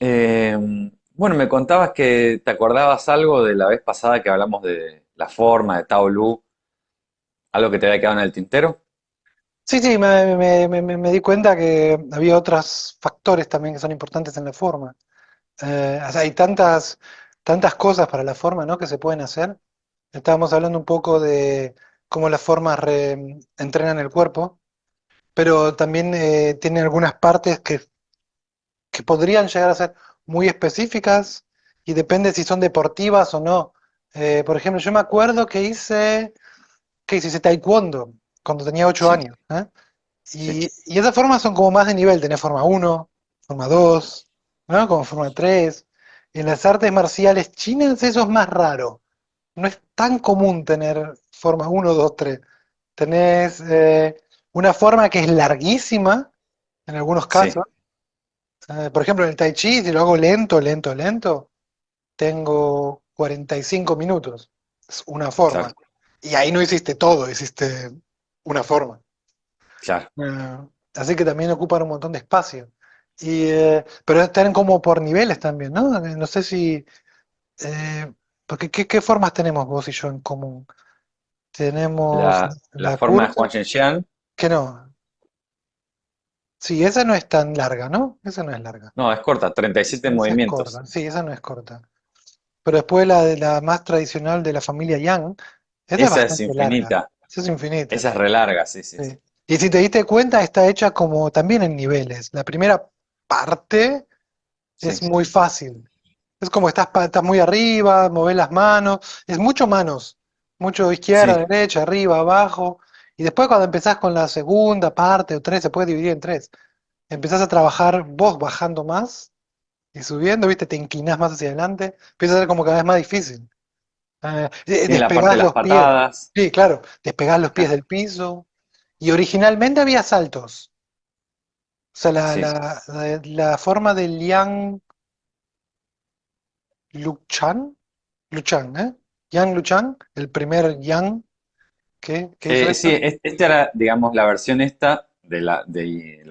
Eh, bueno, me contabas que te acordabas algo de la vez pasada que hablamos de la forma de Tao Lu, algo que te había quedado en el tintero. Sí, sí, me di cuenta que había otros factores también que son importantes en la forma. O sea, hay tantas cosas para la forma, ¿no? Que se pueden hacer. Estábamos hablando un poco de cómo las formas entrenan el cuerpo, pero también tiene algunas partes que podrían llegar a ser muy específicas y depende si son deportivas o no. Por ejemplo, yo me acuerdo que hice taekwondo cuando tenía 8 Sí, años, ¿eh? sí, Y esas formas son como más de nivel, tenés forma uno, forma 2, ¿no? Como forma 3. En las artes marciales chinas eso es más raro. No es tan común tener forma uno, 2, 3. Tenés una forma que es larguísima, en algunos sí, casos. Por ejemplo, en el tai chi, si lo hago lento, lento, lento, tengo 45 minutos. Es una forma. claro, Y ahí no hiciste todo, hiciste una forma. claro. Eh, Así que también ocupan un montón de espacio. Pero están como por niveles también, ¿no? No sé si... porque ¿qué formas tenemos vos y yo en común? Tenemos La la forma de curva, Juan Shenxian, que no. Sí, esa no es tan larga, ¿no? Esa no es larga. no, es corta, 37 Esa es movimientos. corta. Sí, esa no es corta. Pero después la de la más tradicional de la familia Yang, esa es Esa es bastante larga. infinita, Esa es infinita. esa es re larga, sí, sí, sí. Sí. Y si te diste cuenta, está hecha como también en niveles. La primera parte es Sí, muy fácil. Es como estás muy arriba, movés las manos, es mucho manos, mucho izquierda, sí, derecha, arriba, abajo. Y después cuando empezás con la segunda parte o tres, se puede dividir en tres. Empezás a trabajar vos bajando más y subiendo, ¿viste? Te inclinás más hacia adelante, empieza a ser como cada vez más difícil. tiene la parte de Despegás las los pies. patadas. Sí, claro, despegás los pies Claro, del piso. Y originalmente había saltos. O sea, sí. la forma del Liang Luchan, Luchan, ¿eh? Yang Luchan, el primer Yang que hizo Sí, esto. esta era, digamos, la versión esta de la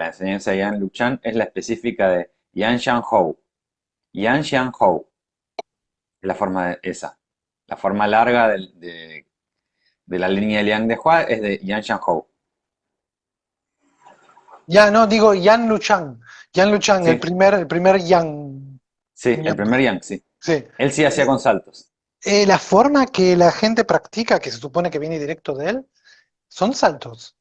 enseñanza de Yan Luchan, es la específica de Yan Xianhou. Yan Xianhou es la forma esa. La forma larga de la línea de Liang de Hua es de Yan Xianhou. Ya, no, digo Yang Luchan. Yang Luchan, el Sí, primer, el primer Yang. sí, el Yang, primer Yang, sí. sí. Él sí hacía con saltos. La forma que la gente practica, que se supone que viene directo de él, son saltos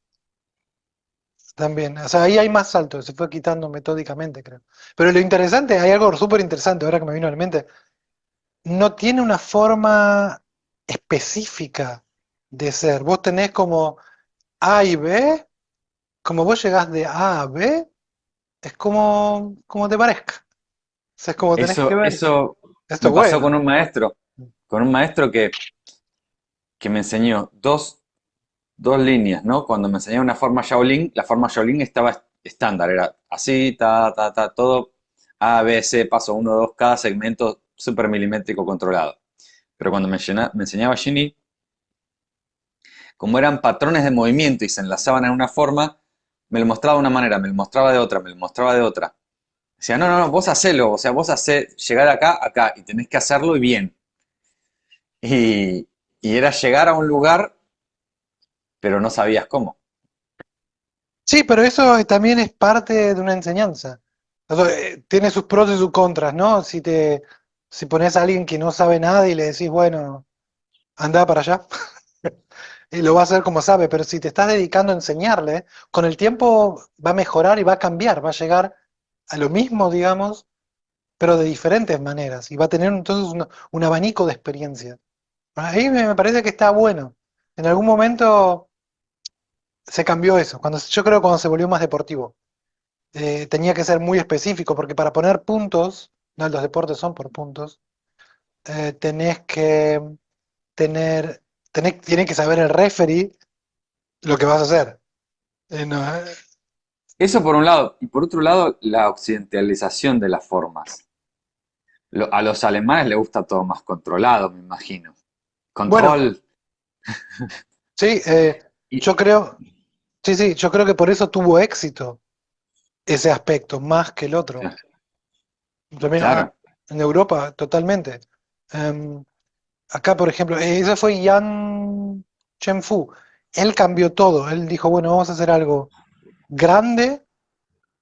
también. O sea, ahí hay más saltos, se fue quitando metódicamente, creo. Pero lo interesante, hay algo súper interesante ahora que me vino a la mente. No tiene una forma específica de ser. Vos tenés como A y B, como vos llegás de A a B, es como te parezca. O sea, es como tenés que ver. Eso Esto me es pasó bueno. con un maestro que me enseñó dos líneas, ¿no? Cuando me enseñaba una forma Shaolin, la forma Shaolin estaba estándar, era así, todo A, B, C, paso uno 2 cada segmento súper milimétrico controlado. Pero cuando me enseñaba Shinny, como eran patrones de movimiento y se enlazaban en una forma, me lo mostraba de una manera, me lo mostraba de otra, me lo mostraba de otra. Decía, no, no, no, vos hacelo, o sea, vos hacé llegar acá, acá, y tenés que hacerlo y bien. Y, y era llegar a un lugar, pero no sabías cómo. Sí, pero eso también es parte de una enseñanza. O sea, tiene sus pros y sus contras, ¿no? Si pones a alguien que no sabe nada y le decís, bueno, anda para allá, y lo va a hacer como sabe, pero si te estás dedicando a enseñarle, con el tiempo va a mejorar y va a cambiar, va a llegar a lo mismo, digamos, pero de diferentes maneras, y va a tener entonces un abanico de experiencias. Ahí me parece que está bueno. En algún momento se cambió eso, yo creo cuando se volvió más deportivo. Tenía que ser muy específico, porque para poner puntos, no, los deportes son por puntos, tenés que tener, tiene que saber el referee lo que vas a hacer. No, Eso por un lado. Y por otro lado, la occidentalización de las formas. A los alemanes les gusta todo más controlado, me imagino. bueno, Control. sí, Y, yo creo, sí, sí, yo creo que por eso tuvo éxito ese aspecto, más que el otro. También claro. en Europa, totalmente. Em, Acá, por ejemplo, ese fue Yan Fu. Él cambió todo. Él dijo, bueno, vamos a hacer algo grande,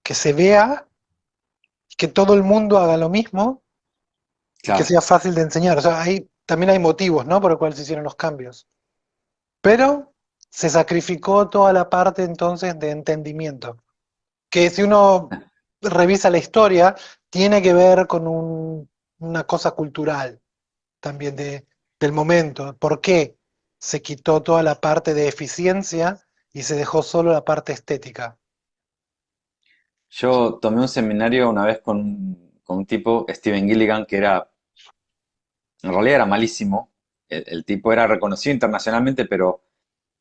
que se vea, que todo el mundo haga lo mismo y que Claro. sea fácil de enseñar. O sea, ahí también hay motivos, ¿no? Por los cuales se hicieron los cambios. Pero se sacrificó toda la parte entonces de entendimiento, que si uno revisa la historia, tiene que ver con una cosa cultural también del momento. ¿Por qué se quitó toda la parte de eficiencia y se dejó solo la parte estética? Yo tomé un seminario una vez con un tipo, Steven Gilligan, que era, en realidad era malísimo. El tipo era reconocido internacionalmente, pero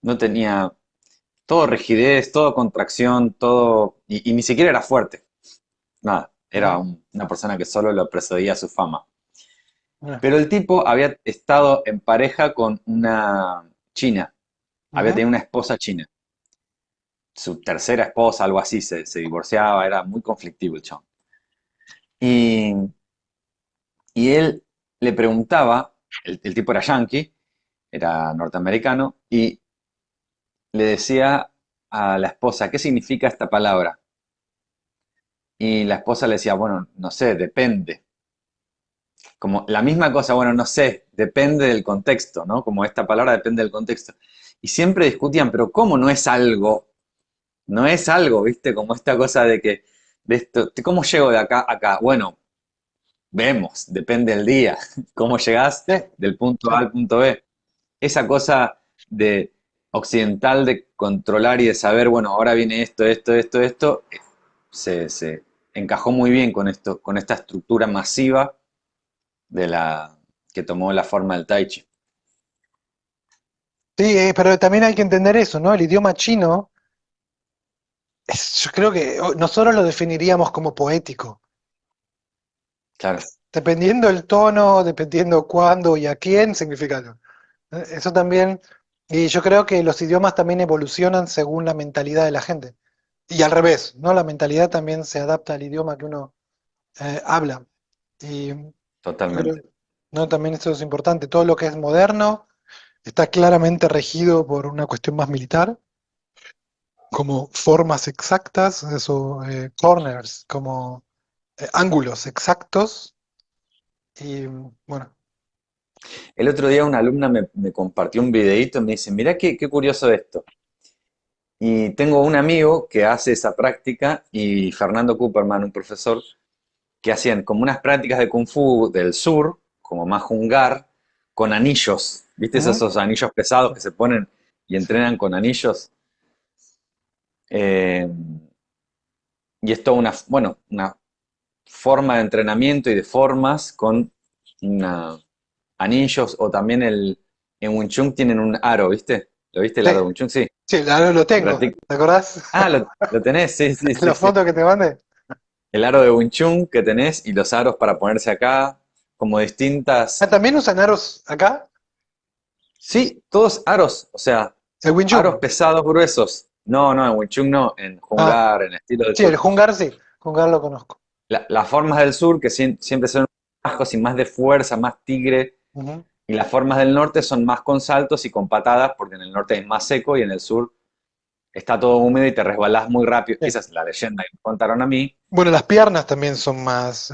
no tenía todo rigidez, todo contracción, todo, y ni siquiera era fuerte. Nada, era Ujú, una persona que solo lo precedía su fama. ujú, Pero el tipo había estado en pareja con una china, había ujú. tenido una esposa china. Su tercera esposa, algo así, se divorciaba, era muy conflictivo el chabón. Y, y él le preguntaba, el tipo era yankee, era norteamericano, y le decía a la esposa, ¿qué significa esta palabra? Y la esposa le decía, bueno, no sé, depende. Como la misma cosa, bueno, no sé, depende del contexto, ¿no? Como esta palabra depende del contexto. Y siempre discutían, pero ¿cómo no es algo? No es algo, ¿viste? Como esta cosa de que, de esto, ¿cómo llego de acá a acá? Bueno, vemos, depende del día. ¿Cómo llegás Sí, del punto sí. A al punto B? Esa cosa de occidental de controlar y de saber, bueno, ahora viene esto, esto, se encajó muy bien con esto, con esta estructura masiva de la que tomó la forma del Tai Chi. Sí, pero también hay que entender eso, ¿no? El idioma chino, yo creo que nosotros lo definiríamos como poético. Claro, Dependiendo el tono, dependiendo cuándo y a quién, significa algo. Eso también, y yo creo que los idiomas también evolucionan según la mentalidad de la gente. Y al revés, ¿no? La mentalidad también se adapta al idioma que uno habla. Y yo creo, totalmente. ¿no? También esto es importante. Todo lo que es moderno está claramente regido por una cuestión más militar, como formas exactas, eso, corners, como ángulos exactos. Y bueno. El otro día una alumna me compartió un videíto y me dice, mirá qué curioso esto. Y tengo un amigo que hace esa práctica y Fernando Cooperman, un profesor, que hacían como unas prácticas de Kung Fu del sur, como más Hungar, con anillos. ¿Viste Ujú, esos anillos pesados sí, que se ponen y sí. entrenan con anillos? Eh, y es toda una, bueno, una forma de entrenamiento y de formas con anillos o también en Wing Chun tienen un aro, ¿viste? ¿Lo viste el Sí, aro de Wing Chun? Sí. sí, lo tengo. Practic- ¿Te acordás? Ah, lo tenés, sí, sí, sí, La sí. foto que te mandé. El aro de Wing Chun que tenés y los aros para ponerse acá, como Ah, distintas. ¿también usan aros acá? Sí, todos aros, o sea, El Wing aros Chun. pesados gruesos. No, no, en Wing Chun no, en Ah, Hungar, en estilo del sí, el sur. Hungar sí. Hungar lo conozco. Las formas del sur, que siempre son más bajos y más de fuerza, más tigre, Ujú. y las formas del norte son más con saltos y con patadas, porque en el norte es más seco y en el sur está todo húmedo y te resbalás muy rápido. Sí. Esa es la leyenda que me contaron a mí. Bueno, las piernas también son más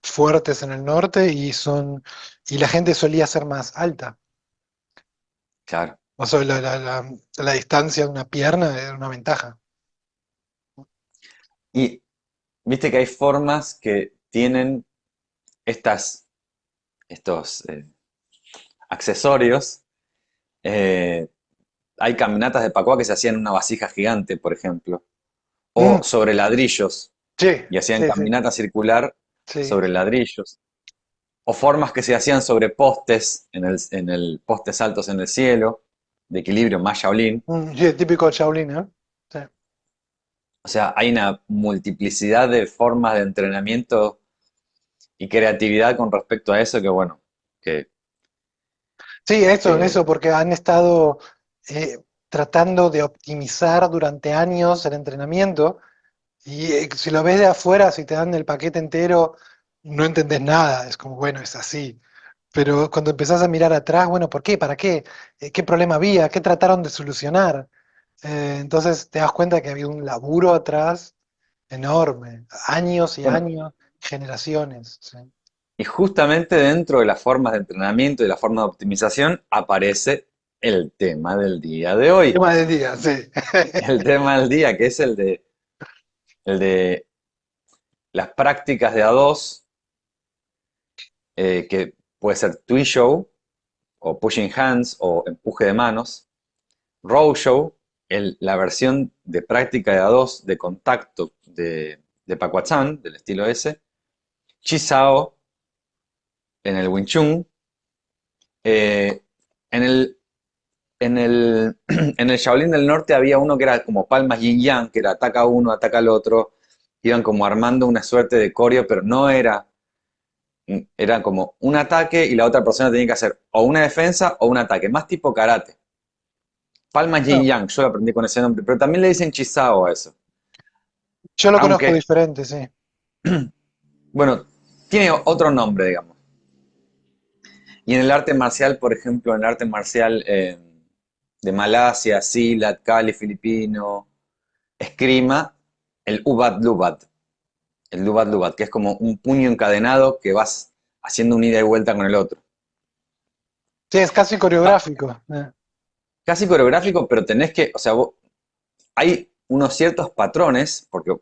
fuertes en el norte y la gente solía ser más alta. Claro. O sea, la distancia de una pierna era una ventaja. Y viste que hay formas que tienen estos accesorios. Eh, hay caminatas de Pacoa que se hacían en una vasija gigante, por ejemplo, o Mm, sobre ladrillos, sí, y hacían sí, sí, caminata circular sí. sobre ladrillos, o formas que se hacían sobre postes, en el postes altos en el cielo, de equilibrio más Shaolin. Sí, típico Shaolin, ¿eh? Sí. O sea, hay una multiplicidad de formas de entrenamiento y creatividad con respecto a eso que, bueno, que, Sí, eso, que porque han estado tratando de optimizar durante años el entrenamiento y si lo ves de afuera, si te dan el paquete entero no entendés nada, es como, bueno, es así. Pero cuando empezás a mirar atrás, bueno, ¿por qué? ¿Para qué? ¿Qué problema había? ¿Qué trataron de solucionar? Entonces te das cuenta que había un laburo atrás enorme, años y Bueno, años, generaciones. ¿Sí? y justamente dentro de las formas de entrenamiento y la forma de optimización aparece el tema del día de hoy. Tema del día, sí. El tema del día, que es el de las prácticas de A2, que puede ser Twist Show, o Pushing Hands, o empuje de manos. Row Show, la versión de práctica de A2 de contacto de Pacuachan, del estilo S. Chisao en el Wing Chun. Eh, en el, en el Shaolin del Norte había uno que era como palmas yin yang, que era ataca uno, ataca al otro. Iban como armando una suerte de coreo, pero no era. Era como un ataque y la otra persona tenía que hacer o una defensa o un ataque, más tipo karate. Palmas yin No, yang, yo lo aprendí con ese nombre, pero también le dicen chisao a eso. yo lo conozco Aunque, diferente, sí. bueno, tiene otro nombre, digamos. Y en el arte marcial, por ejemplo, en el arte marcial de Malasia, Silat, Cali, filipino, esgrima, el ubat lubat. El lubat lubat, que es como un puño encadenado que vas haciendo un ida y vuelta con el otro. Sí, es casi Ah, coreográfico. casi coreográfico, pero tenés que, o sea, hay unos ciertos patrones, porque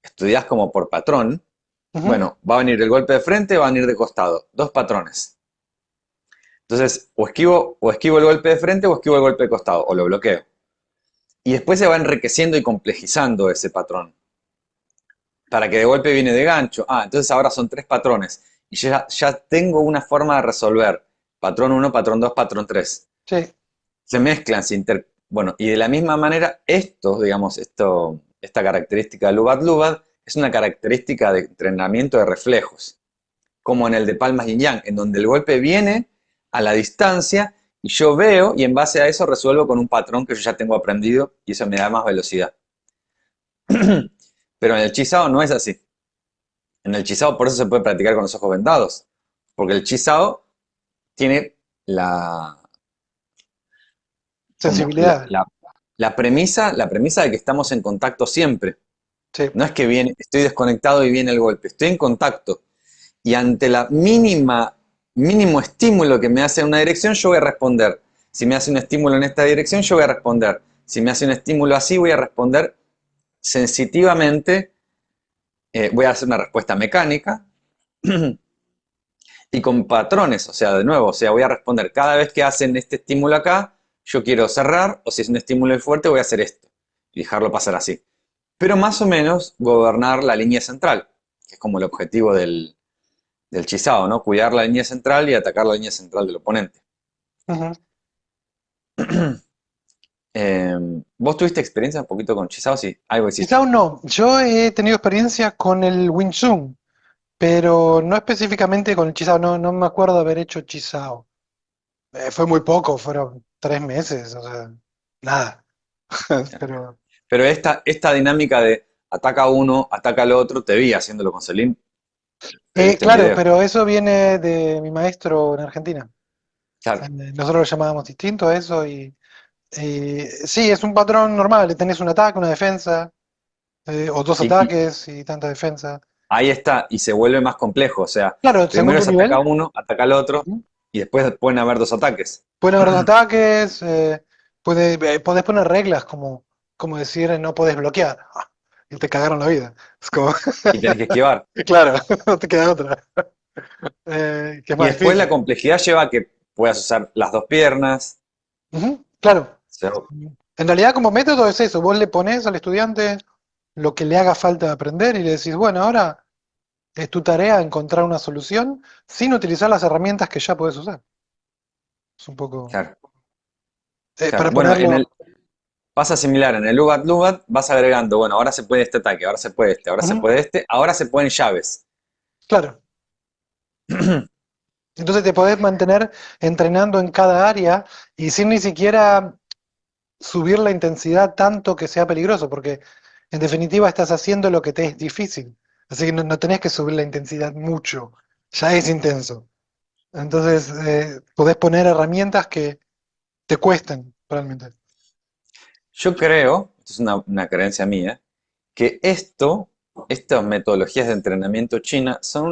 estudiás como por patrón. Ujú. Bueno, va a venir el golpe de frente, va a venir de costado. Dos patrones. Entonces, o esquivo el golpe de frente o esquivo el golpe de costado, o lo bloqueo. Y después se va enriqueciendo y complejizando ese patrón. Para que de golpe viene de gancho. Ah, entonces ahora son tres patrones. Y ya tengo una forma de resolver. Patrón uno, patrón 2, patrón 3. Sí, Se mezclan, bueno, y de la misma manera, esta característica de Lubat Lubat es una característica de entrenamiento de reflejos, como en el de Palmas Yin Yang, en donde el golpe viene a la distancia y yo veo y en base a eso resuelvo con un patrón que yo ya tengo aprendido y eso me da más velocidad. Pero en el Chisao no es así. En el Chisao por eso se puede practicar con los ojos vendados, porque el Chisao tiene como sensibilidad. la premisa de que estamos en contacto siempre. Sí, No es que estoy desconectado y viene el golpe, estoy en contacto. Y ante la mínimo estímulo que me hace en una dirección, yo voy a responder. Si me hace un estímulo en esta dirección, yo voy a responder. Si me hace un estímulo así, voy a responder sensitivamente, voy a hacer una respuesta mecánica y con patrones, o sea, de nuevo, o sea, voy a responder cada vez que hacen este estímulo acá, yo quiero cerrar, o si es un estímulo muy fuerte, voy a hacer esto y dejarlo pasar así. Pero más o menos gobernar la línea central, que es como el objetivo del Chisao, ¿no? Cuidar la línea central y atacar la línea central del oponente. ujú. Eh, ¿Vos tuviste experiencia un poquito con Chisao? Sí, algo Quizá hiciste. aún no. Yo he tenido experiencia con el Wing Chun, pero no específicamente con el Chisao. No, no me acuerdo de haber hecho Chisao. Fue muy poco, fueron 3 meses, o sea, nada. Pero, Pero esta dinámica de ataca uno, ataca al otro, te vi haciéndolo con Selim, te viste en claro, video. pero eso viene de mi maestro en Argentina. Claro. Nosotros lo llamábamos distinto a eso y sí, es un patrón normal. Tenés un ataque, una defensa, o dos Y ataques y tanta defensa. ahí está, y se vuelve más complejo. O sea, Claro, según primero tu es ataca nivel. uno, ataca al otro, Ujú. y después pueden haber dos ataques. Pueden haber dos ataques, podés poner reglas como decir no podés bloquear. Y te cagaron la vida. Es como, Y tenés que esquivar. claro, no te queda otra. Que es Y más después la difícil. complejidad lleva a que puedas usar las dos piernas. Ujú, claro. O sea, En realidad como método es eso, vos le pones al estudiante lo que le haga falta de aprender y le decís, bueno, ahora es tu tarea encontrar una solución sin utilizar las herramientas que ya podés usar. Es un poco, claro, claro. para Bueno, ponerlo, pasa similar. En el Lubat Lubat vas agregando, bueno, ahora se puede este ataque, ahora se puede este, ahora se ujú, puede este, ahora se pueden llaves. claro. Entonces te podés mantener entrenando en cada área y sin ni siquiera subir la intensidad tanto que sea peligroso, porque en definitiva estás haciendo lo que te es difícil. Así que no tenés que subir la intensidad mucho, ya es intenso. Entonces, podés poner herramientas que te cuesten realmente. Yo creo, esto es una creencia mía, que estas metodologías de entrenamiento china son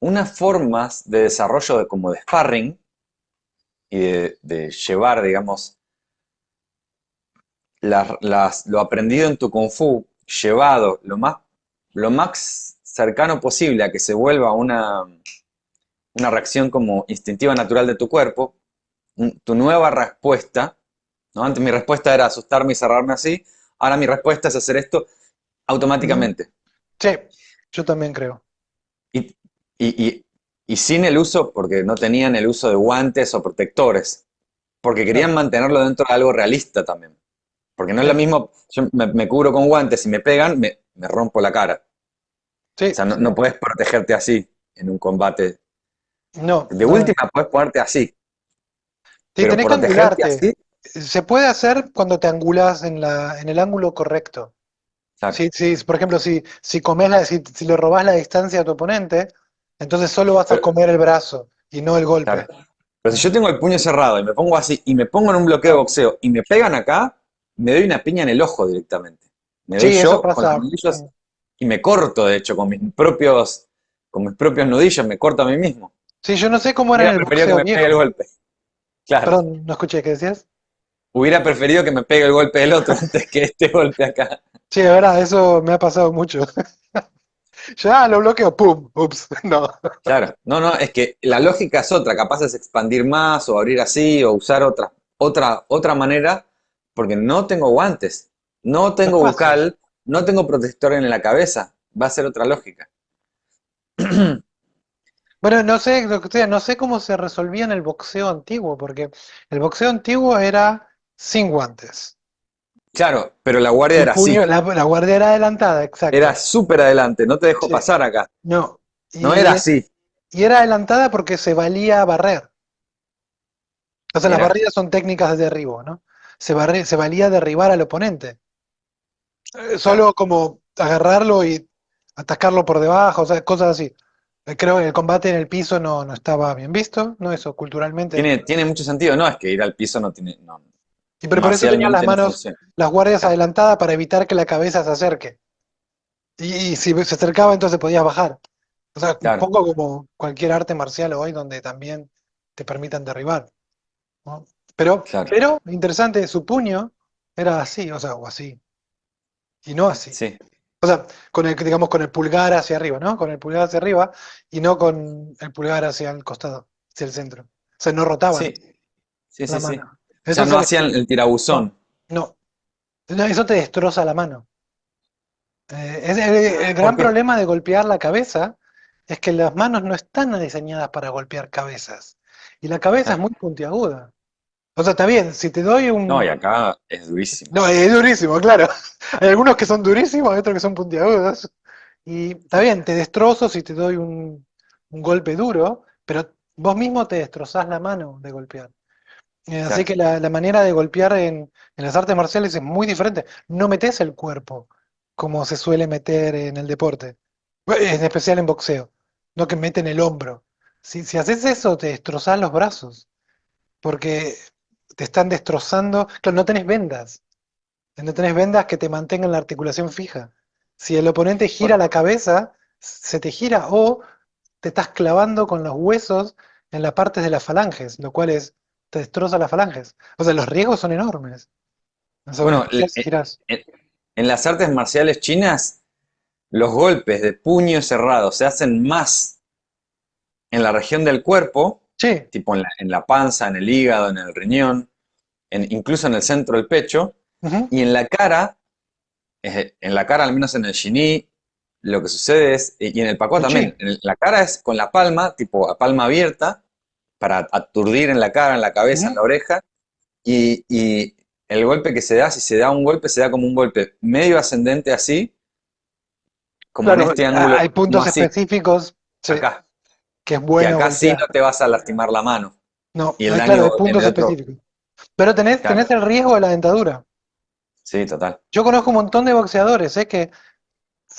unas formas de desarrollo como de sparring y de llevar, digamos, lo aprendido en tu Kung Fu, llevado lo más cercano posible a que se vuelva una reacción como instintiva natural de tu cuerpo, tu nueva respuesta, ¿no? Antes mi respuesta era asustarme y cerrarme así, ahora mi respuesta es hacer esto Ujú. automáticamente. Sí, yo también creo. Y, y, y, y sin el uso, porque no tenían el uso de guantes o protectores, porque Claro. querían mantenerlo dentro de algo realista también. Porque no es Sí, lo mismo, yo me cubro con guantes y me pegan, me rompo la cara. O sí, sea, no sí. puedes protegerte así en un combate. No, De no. última puedes ponerte así, Sí, pero tenés que protegerte angularte. así, Se puede hacer cuando te angulás en el ángulo correcto. claro, Sí, sí, por ejemplo, si comes si le robás la distancia a tu oponente, entonces solo vas a pero, comer el brazo y no el claro. golpe. Pero si yo tengo el puño cerrado y me pongo así y me pongo en un bloqueo de Claro. boxeo y me pegan acá, me doy una piña en el ojo directamente. Me doy Sí, eso yo con los pasa. nudillos y me corto, de hecho, con mis propios nudillos, me corto a mí mismo. Sí, yo no sé cómo era en Hubiera el preferido que boxeo me pegue el viejo. golpe. Claro. Perdón, no escuché qué decías. Hubiera preferido que me pegue el golpe del otro antes que este golpe acá. Sí, de verdad, eso me ha pasado mucho. Ya lo bloqueo, ¡pum! Ups, no. Claro. No, no, es que la lógica es otra. Capaz es expandir más o abrir así o usar otra manera porque no tengo guantes, no No tengo pasa. bucal, no tengo protector en la cabeza. Va a ser otra lógica. Bueno, no sé, lo que sea, no sé cómo se resolvía en el boxeo antiguo, porque el boxeo antiguo era sin guantes. Claro, pero la guardia El era puño, así. la guardia era adelantada, Era exacto. súper adelante, no te dejo Sí. pasar acá. No. No era Y, así. y era adelantada porque se valía barrer. O sea, las Mirá, barridas son técnicas de derribo, ¿no? Se valía derribar al oponente. claro. Solo como agarrarlo y atacarlo por debajo, o sea, cosas así. Creo que el combate en el piso no estaba bien visto, ¿no? Eso culturalmente. Tiene mucho sentido. No, es que ir al piso no tiene. No, Y pero por eso tenían las marcialmente no manos, funciona. las guardias Claro, adelantadas para evitar que la cabeza se acerque. Y si se acercaba, entonces podías bajar. O sea, un claro, poco como cualquier arte marcial hoy donde también te permitan derribar, ¿no? claro. Pero, interesante, su puño era así, o sea, o así, y no así. Sí, O sea, digamos, con el pulgar hacia arriba, ¿no? Con el pulgar hacia arriba y no con el pulgar hacia el costado, hacia el centro. O sea, no rotaban sí, sí, la sí, sí. mano. O sea, Eso no se les... hacían el No, tirabuzón. no. No, eso te destroza la mano. El gran Porque, problema de golpear la cabeza es que las manos no están diseñadas para golpear cabezas. Y la cabeza es claro. muy puntiaguda. O sea, está bien, si te doy No, y un... acá es durísimo. No, es durísimo, claro. Hay algunos que son durísimos, hay otros que son puntiagudos. Y está bien, te destrozo si te doy un golpe duro, pero vos mismo te destrozás la mano de golpear. Así Claro. que la manera de golpear en las artes marciales es muy diferente. No metes el cuerpo como se suele meter en el deporte, en especial en boxeo, no que meten el hombro. Si haces eso, te destrozás los brazos, porque te están destrozando. Claro, no tenés vendas que te mantengan la articulación fija. Si el oponente gira Bueno, la cabeza, se te gira o te estás clavando con los huesos en las partes de las falanges, lo cual te destroza las falanges. O sea, los riesgos son enormes. O sea, en bueno, especial si girás. en las artes marciales chinas, los golpes de puño cerrado se hacen más en la región del cuerpo, Sí, tipo en la panza, en el hígado, en el riñón, incluso en el centro del pecho, ujú, y en la cara, al menos en el Shinii, lo que sucede es, y en el Pakua el chi. también, la cara es con la palma, tipo a palma abierta, para aturdir en la cara, en la cabeza, en Ujú. la oreja, y el golpe que se da, si se da un golpe, se da como un golpe medio ascendente así, como en Claro, este ángulo, hay como puntos así, específicos, sí, acá, que es que bueno acá sí golpear. no te vas a lastimar la mano, No, y el claro, hay daño en puntos el otro, específicos. Pero tenés, claro, tenés el riesgo de la dentadura. sí, total, Yo conozco un montón de boxeadores, que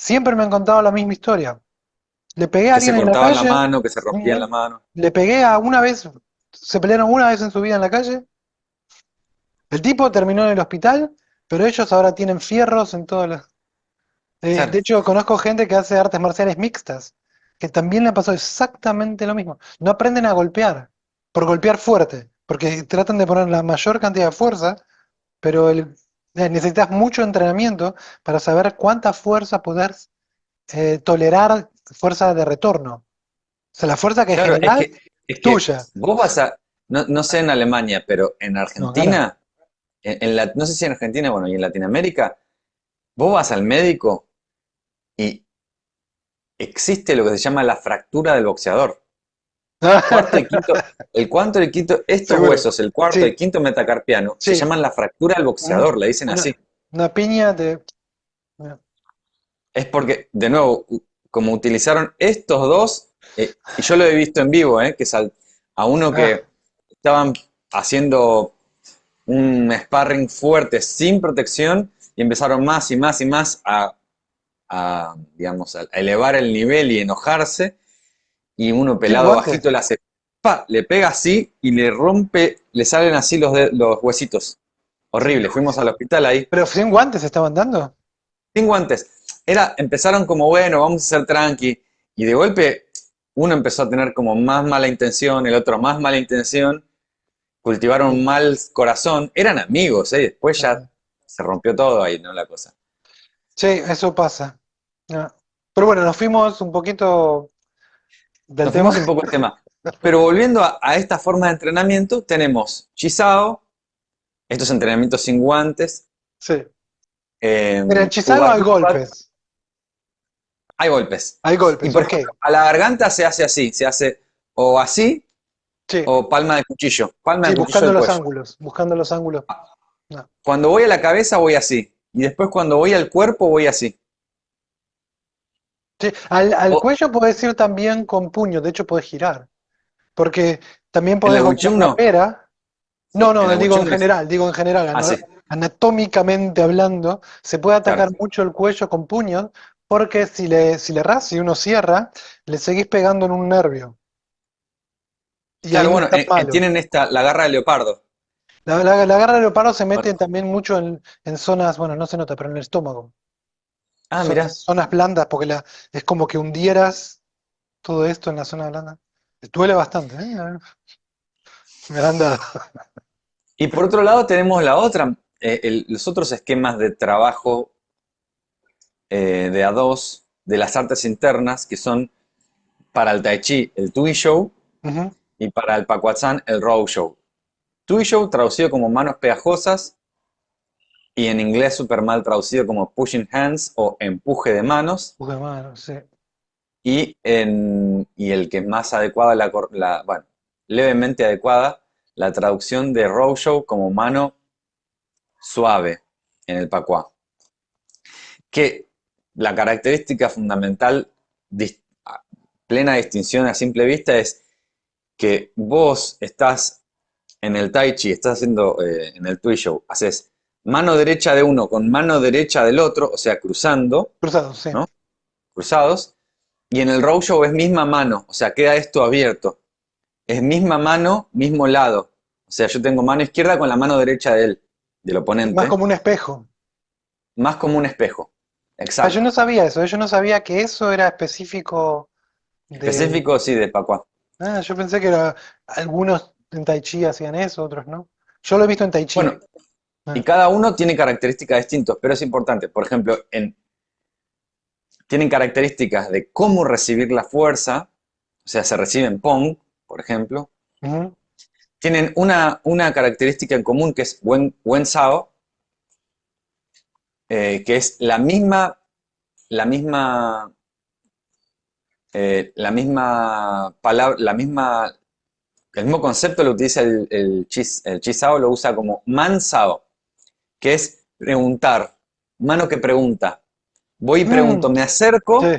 siempre me han contado la misma historia. Le pegué a Que se alguien en la cortaban la calle, mano, que se rompían ujú, la mano. le pegué a una vez, se pelearon una vez en su vida en la calle. El tipo terminó en el hospital, pero ellos ahora tienen fierros en todas las... Claro. de hecho, conozco gente que hace artes marciales mixtas, que también le pasó exactamente lo mismo. No aprenden a golpear, por golpear fuerte, porque tratan de poner la mayor cantidad de fuerza, pero necesitas mucho entrenamiento para saber cuánta fuerza poder tolerar, fuerza de retorno. O sea, la fuerza que Claro, generás, es que tuya. vos vas a, no sé en Alemania, pero en No, acá no. Argentina, no sé si en Argentina, bueno, y en Latinoamérica, vos vas al médico y existe lo que se llama la fractura del boxeador. Cuarto y quinto, el cuarto y quinto, estos Seguro. huesos, el cuarto Sí, y quinto metacarpiano, se sí. llaman la fractura del boxeador, le dicen así. Una piña de... Es porque, de nuevo, como utilizaron estos dos, y yo lo he visto en vivo, que a uno Ah, que estaban haciendo un sparring fuerte sin protección y empezaron más y más y más digamos, a elevar el nivel y enojarse y uno sin pelado guantes. bajito le hace, pa, le pega así y le rompe, le salen así los huesitos. Sin Horrible, fuimos al hospital ahí, Pero sin guantes estaban dando. sin guantes. Empezaron como, bueno, vamos a ser tranqui, y de golpe uno empezó a tener como más mala intención, el otro más mala intención, cultivaron mal corazón, eran amigos, después ya se rompió todo ahí, ¿no? La cosa. Sí, eso pasa. Ah. Pero bueno, nos fuimos un poquito del Nos tema. fuimos un poco del tema. Pero volviendo a esta forma de entrenamiento, tenemos Chisao, estos entrenamientos sin guantes, Sí. eh, En el Chisano hay Ugarrupat, golpes. hay golpes. Hay Y golpes, por ok. ejemplo, a la garganta se hace así, se hace o así Sí, o palma sí, de cuchillo buscando del los cuello. ángulos. Buscando los ángulos. No. Cuando voy a la cabeza voy así, y después cuando voy al cuerpo voy así. Sí, al O cuello podés ir también con puño, de hecho podés girar. Porque también en podés el golpear Wing la no, pera. No, en no, el Wing no es digo en general, así, anatómicamente hablando, se puede claro. atacar mucho el cuello con puños, porque si le errás, si uno cierra, le seguís pegando en un nervio. Y ahí Claro, no es bueno, tan malo. tienen la garra de leopardo. La garra de leopardo se Bueno, mete también mucho en zonas, bueno, no se nota, pero en el estómago. ah, mirá. Zonas blandas, porque es como que hundieras todo esto en la zona blanda. Duele bastante, ¿eh? Me la han dado. Y por otro lado tenemos la otra, los otros esquemas de trabajo de a dos de las artes internas, que son para el Tai Chi el Tui Shou Ujú. y para el Pacuazán el Rou Shou. Tui Shou traducido como manos pegajosas y en inglés super mal traducido como pushing hands o empuje de manos. Puta madre, sí. Y el que es más adecuada, bueno, levemente adecuada, la traducción de Rou Shou como mano suave en el Pacuá. Que la característica fundamental, plena distinción a simple vista, es que vos estás en el Tai Chi, estás haciendo en el Tui Shou, haces mano derecha de uno con mano derecha del otro, o sea, cruzando, Cruzado, sí. ¿no? Cruzados, y en el Row Show es misma mano, o sea, queda esto abierto. Es misma mano, mismo lado. O sea, yo tengo mano izquierda con la mano derecha de él, del Más oponente, como un espejo. más como un espejo. Ah, yo no Exacto. sabía eso, yo no sabía que eso era específico de... Específico, sí, de Pacuá. Ah, yo pensé que era algunos en Tai Chi hacían eso, otros no. Yo lo he visto en Tai Chi. Bueno, y Ah, cada uno tiene características distintas, pero es importante. Por ejemplo, tienen características de cómo recibir la fuerza, o sea, se recibe en Pong, por ejemplo. ujú. Tienen una característica en común que es Wen Sao, que es la misma, la misma palabra, el mismo concepto lo utiliza el Chi Sao, lo usa como Man Sao, que es preguntar, mano que pregunta. Voy y Mm, pregunto, me sí, acerco,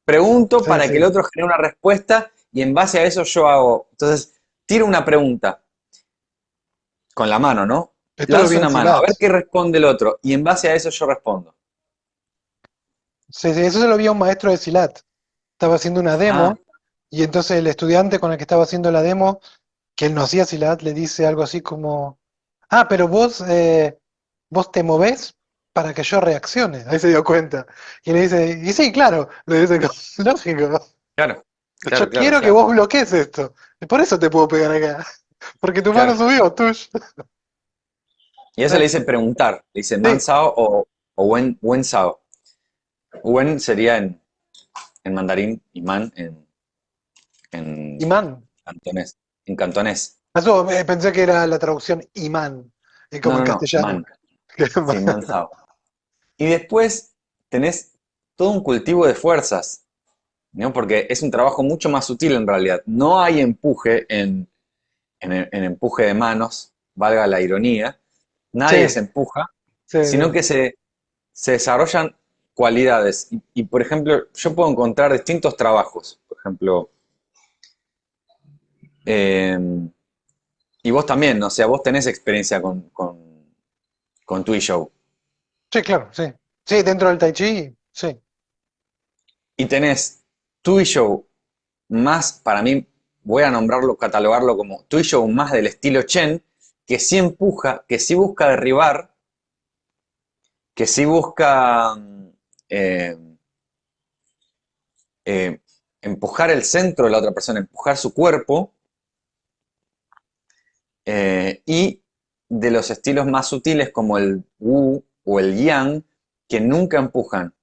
pregunto sí, para que el sí. otro genere una respuesta y en base a eso yo hago. Entonces, tiro una pregunta con la mano, ¿no? Esto lo vi Lanzo en una mano, a ver Silat. qué responde el otro y en base a eso yo respondo. Sí, sí, eso se lo vi a un maestro de Silat. Estaba haciendo una Ah, demo y entonces el estudiante con el que estaba haciendo la demo, que él no hacía Silat, le dice algo así como, ah, pero vos te movés para que yo reaccione. Ahí se dio cuenta. Y le dice, y sí, claro, le dice, lógico, claro, yo claro, claro, o quiero que sea, vos bloquees esto. Y por eso te puedo pegar acá. Porque tu mano claro. subió, tuyo. Y eso le dice preguntar, le dice man Sí, sao o wen sao. Wen sería en mandarín y man en imán. cantonés. En cantonés. Eso pensé que era la traducción imán, No, como en no, no, castellano. man. Sí, man sao. Y después tenés todo un cultivo de fuerzas, ¿no? Porque es un trabajo mucho más sutil en realidad. No hay empuje en empuje de manos, valga la ironía. Nadie Sí, se empuja, sí, sino sí. que se desarrollan cualidades. Y, por ejemplo, yo puedo encontrar distintos trabajos. Por ejemplo, eh, y vos también, ¿no? O sea, vos tenés experiencia con Show. Sí, claro, sí. Sí, dentro del Tai Chi, sí. Y tenés Show más, para mí, voy a nombrarlo, catalogarlo como Show más del estilo Chen, que sí empuja, que sí busca derribar, que sí busca eh, eh, empujar el centro de la otra persona, empujar su cuerpo, y de los estilos más sutiles como el Wu o el Yang, que nunca empujan.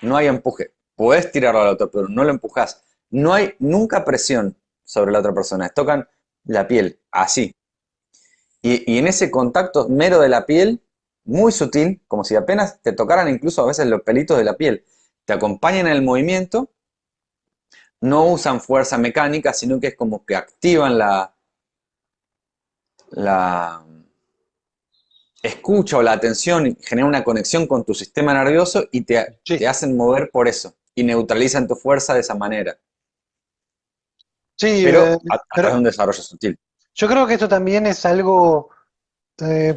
No hay empuje. Podés tirarlo al otro, pero no lo empujas. No hay nunca presión sobre la otra persona. Tocan la piel, así. Y en ese contacto mero de la piel, muy sutil, como si apenas te tocaran incluso a veces los pelitos de la piel, te acompañan en el movimiento, no usan fuerza mecánica, sino que es como que activan la escucha o la atención, y generan una conexión con tu sistema nervioso y te Sí, hacen mover por eso y neutralizan tu fuerza de esa manera, sí, pero a través de pero un desarrollo sutil. yo creo que esto también es algo,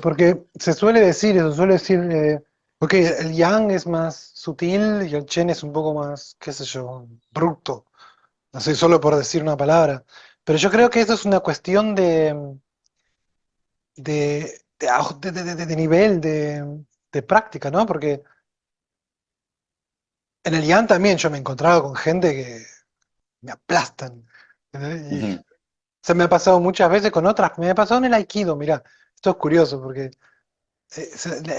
porque se suele decir, eso suele decir, ok, el Yang es más sutil y el Chen es un poco más, qué sé yo, bruto, así solo por decir una palabra. Pero yo creo que eso es una cuestión de nivel, de práctica, ¿no? Porque en el Yang también yo me he encontrado con gente que me aplastan. Y Ujú. se me ha pasado muchas veces con otras, me ha pasado en el Aikido, mirá, esto es curioso porque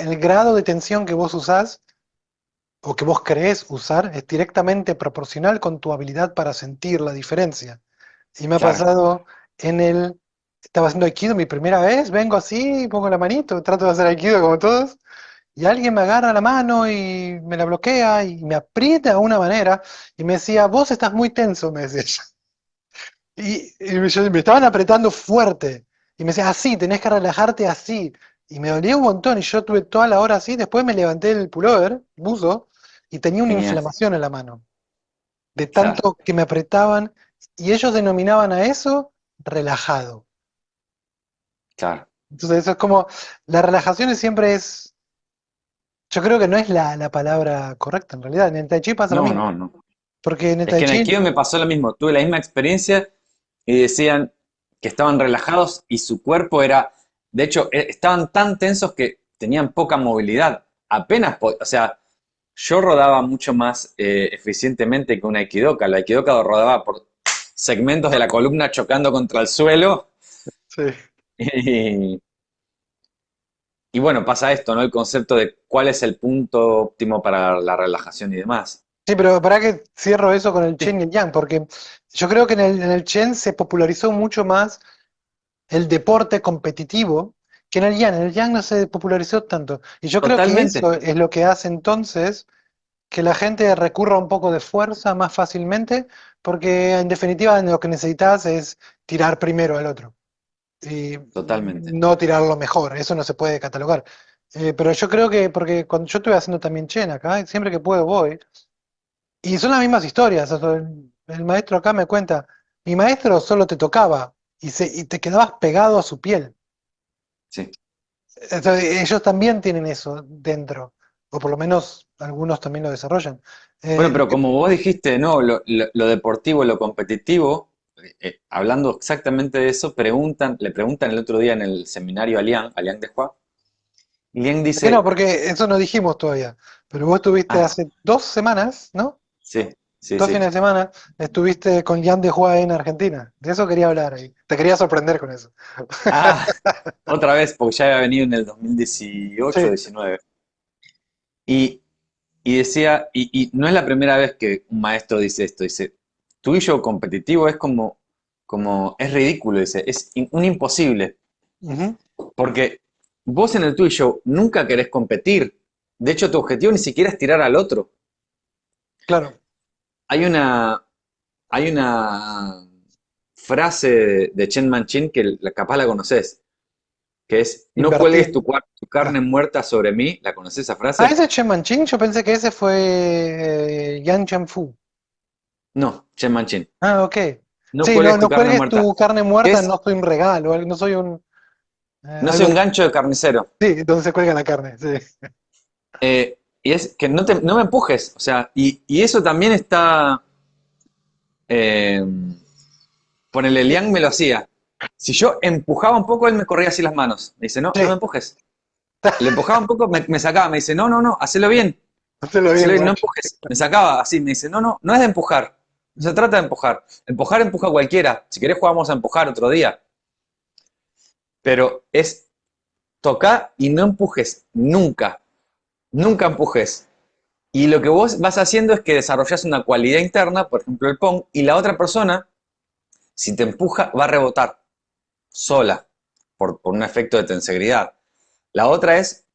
el grado de tensión que vos usás o que vos creés usar es directamente proporcional con tu habilidad para sentir la diferencia. Y me ha Claro, pasado estaba haciendo Aikido mi primera vez, vengo así, pongo la manito, trato de hacer Aikido como todos, y alguien me agarra la mano y me la bloquea y me aprieta de una manera y me decía, vos estás muy tenso, me decía. Me estaban apretando fuerte. Y me decía, así, tenés que relajarte así. Y me dolía un montón. Y yo tuve toda la hora así. Después me levanté el pullover, buzo, y tenía una genial, inflamación en la mano. De claro, tanto que me apretaban. Y ellos denominaban a eso relajado. claro. Entonces, eso es como. La relajación siempre es. Yo creo que no es la palabra correcta en realidad. En el Tai Chi pasa lo No, mismo. no, no. Porque en el Es Tai que en Chi. Aikido me pasó lo mismo, tuve la misma experiencia y decían que estaban relajados y su cuerpo era, de hecho, estaban tan tensos que tenían poca movilidad, apenas, o sea, yo rodaba mucho más eficientemente que un aikidoka, el aikidoka rodaba por segmentos de la columna chocando contra el suelo Sí. y, y bueno, pasa esto, ¿no? El concepto de cuál es el punto óptimo para la relajación y demás. Sí, pero para que cierro eso con el Sí, Chen y el Yang, porque yo creo que en el Chen se popularizó mucho más el deporte competitivo que en el Yang. En el Yang no se popularizó tanto. Y yo creo que totalmente, eso es lo que hace entonces que la gente recurra a un poco de fuerza más fácilmente, porque en definitiva lo que necesitas es tirar primero al otro y totalmente. no tirarlo mejor. Eso no se puede catalogar. Pero yo creo que, porque cuando yo estoy haciendo también Chen acá, siempre que puedo voy. Y son las mismas historias. O sea, el maestro acá me cuenta, mi maestro solo te tocaba y te quedabas pegado a su piel. Sí, O sea, ellos también tienen eso dentro. o por lo menos algunos también lo desarrollan. Bueno, Lo pero que, como vos dijiste, ¿no? Lo deportivo, lo competitivo, hablando exactamente de eso, le preguntan el otro día en el seminario a Liang de Hua. Liang que no, dice, porque eso no dijimos todavía, pero vos estuviste ah, hace 2 semanas, ¿no? sí, sí, Dos sí. fines de semana, estuviste con Jan de Hua en Argentina. De eso quería hablar ahí. Te quería sorprender con eso. Ah, otra vez, porque ya había venido en el 2018, Sí. 19. Y, y decía, y no es la primera vez que un maestro dice esto, dice, tu yo competitivo es es ridículo, dice, un imposible, Ujú. porque vos en el tuyo nunca querés competir, de hecho tu objetivo ni siquiera es tirar al otro. Claro, Hay una, hay una frase de Chen Manchin que capaz la conoces, que es, no cuelgues invertir. tu carne Ah, muerta sobre mí, ¿la conoces esa frase? ese es Chen Manching. Yo pensé que ese fue Yan Chanfu. No, Chen Manchin. Ah, ok. No Sí, no, cuelgues tu no carne cuelgues muerta. tu carne ¿Qué muerta, es? no soy un regalo, no soy un No soy algo. un gancho de carnicero. Sí, donde se cuelga la carne. Sí. Y es que no me empujes. O sea, y eso también está. Eh, ponele, Liang me lo hacía. Si yo empujaba un poco, él me corría así las manos. Me dice, no, no me Sí, empujes. Le empujaba un poco, me sacaba. Me dice, no, no, no, hacelo bien. hazlo Hacelo bien, bien, no guacho. empujes. Me sacaba así. Me dice, no, no, no es de empujar. No se trata de empujar. Empujar empuja cualquiera. Si querés, jugamos a empujar otro día. Pero es tocar y no empujes. Nunca. Nunca empujes. Y lo que vos vas haciendo es que desarrollas una cualidad interna, por ejemplo el Pong, y la otra persona, si te empuja, va a rebotar sola, por un efecto de tensegridad. La otra es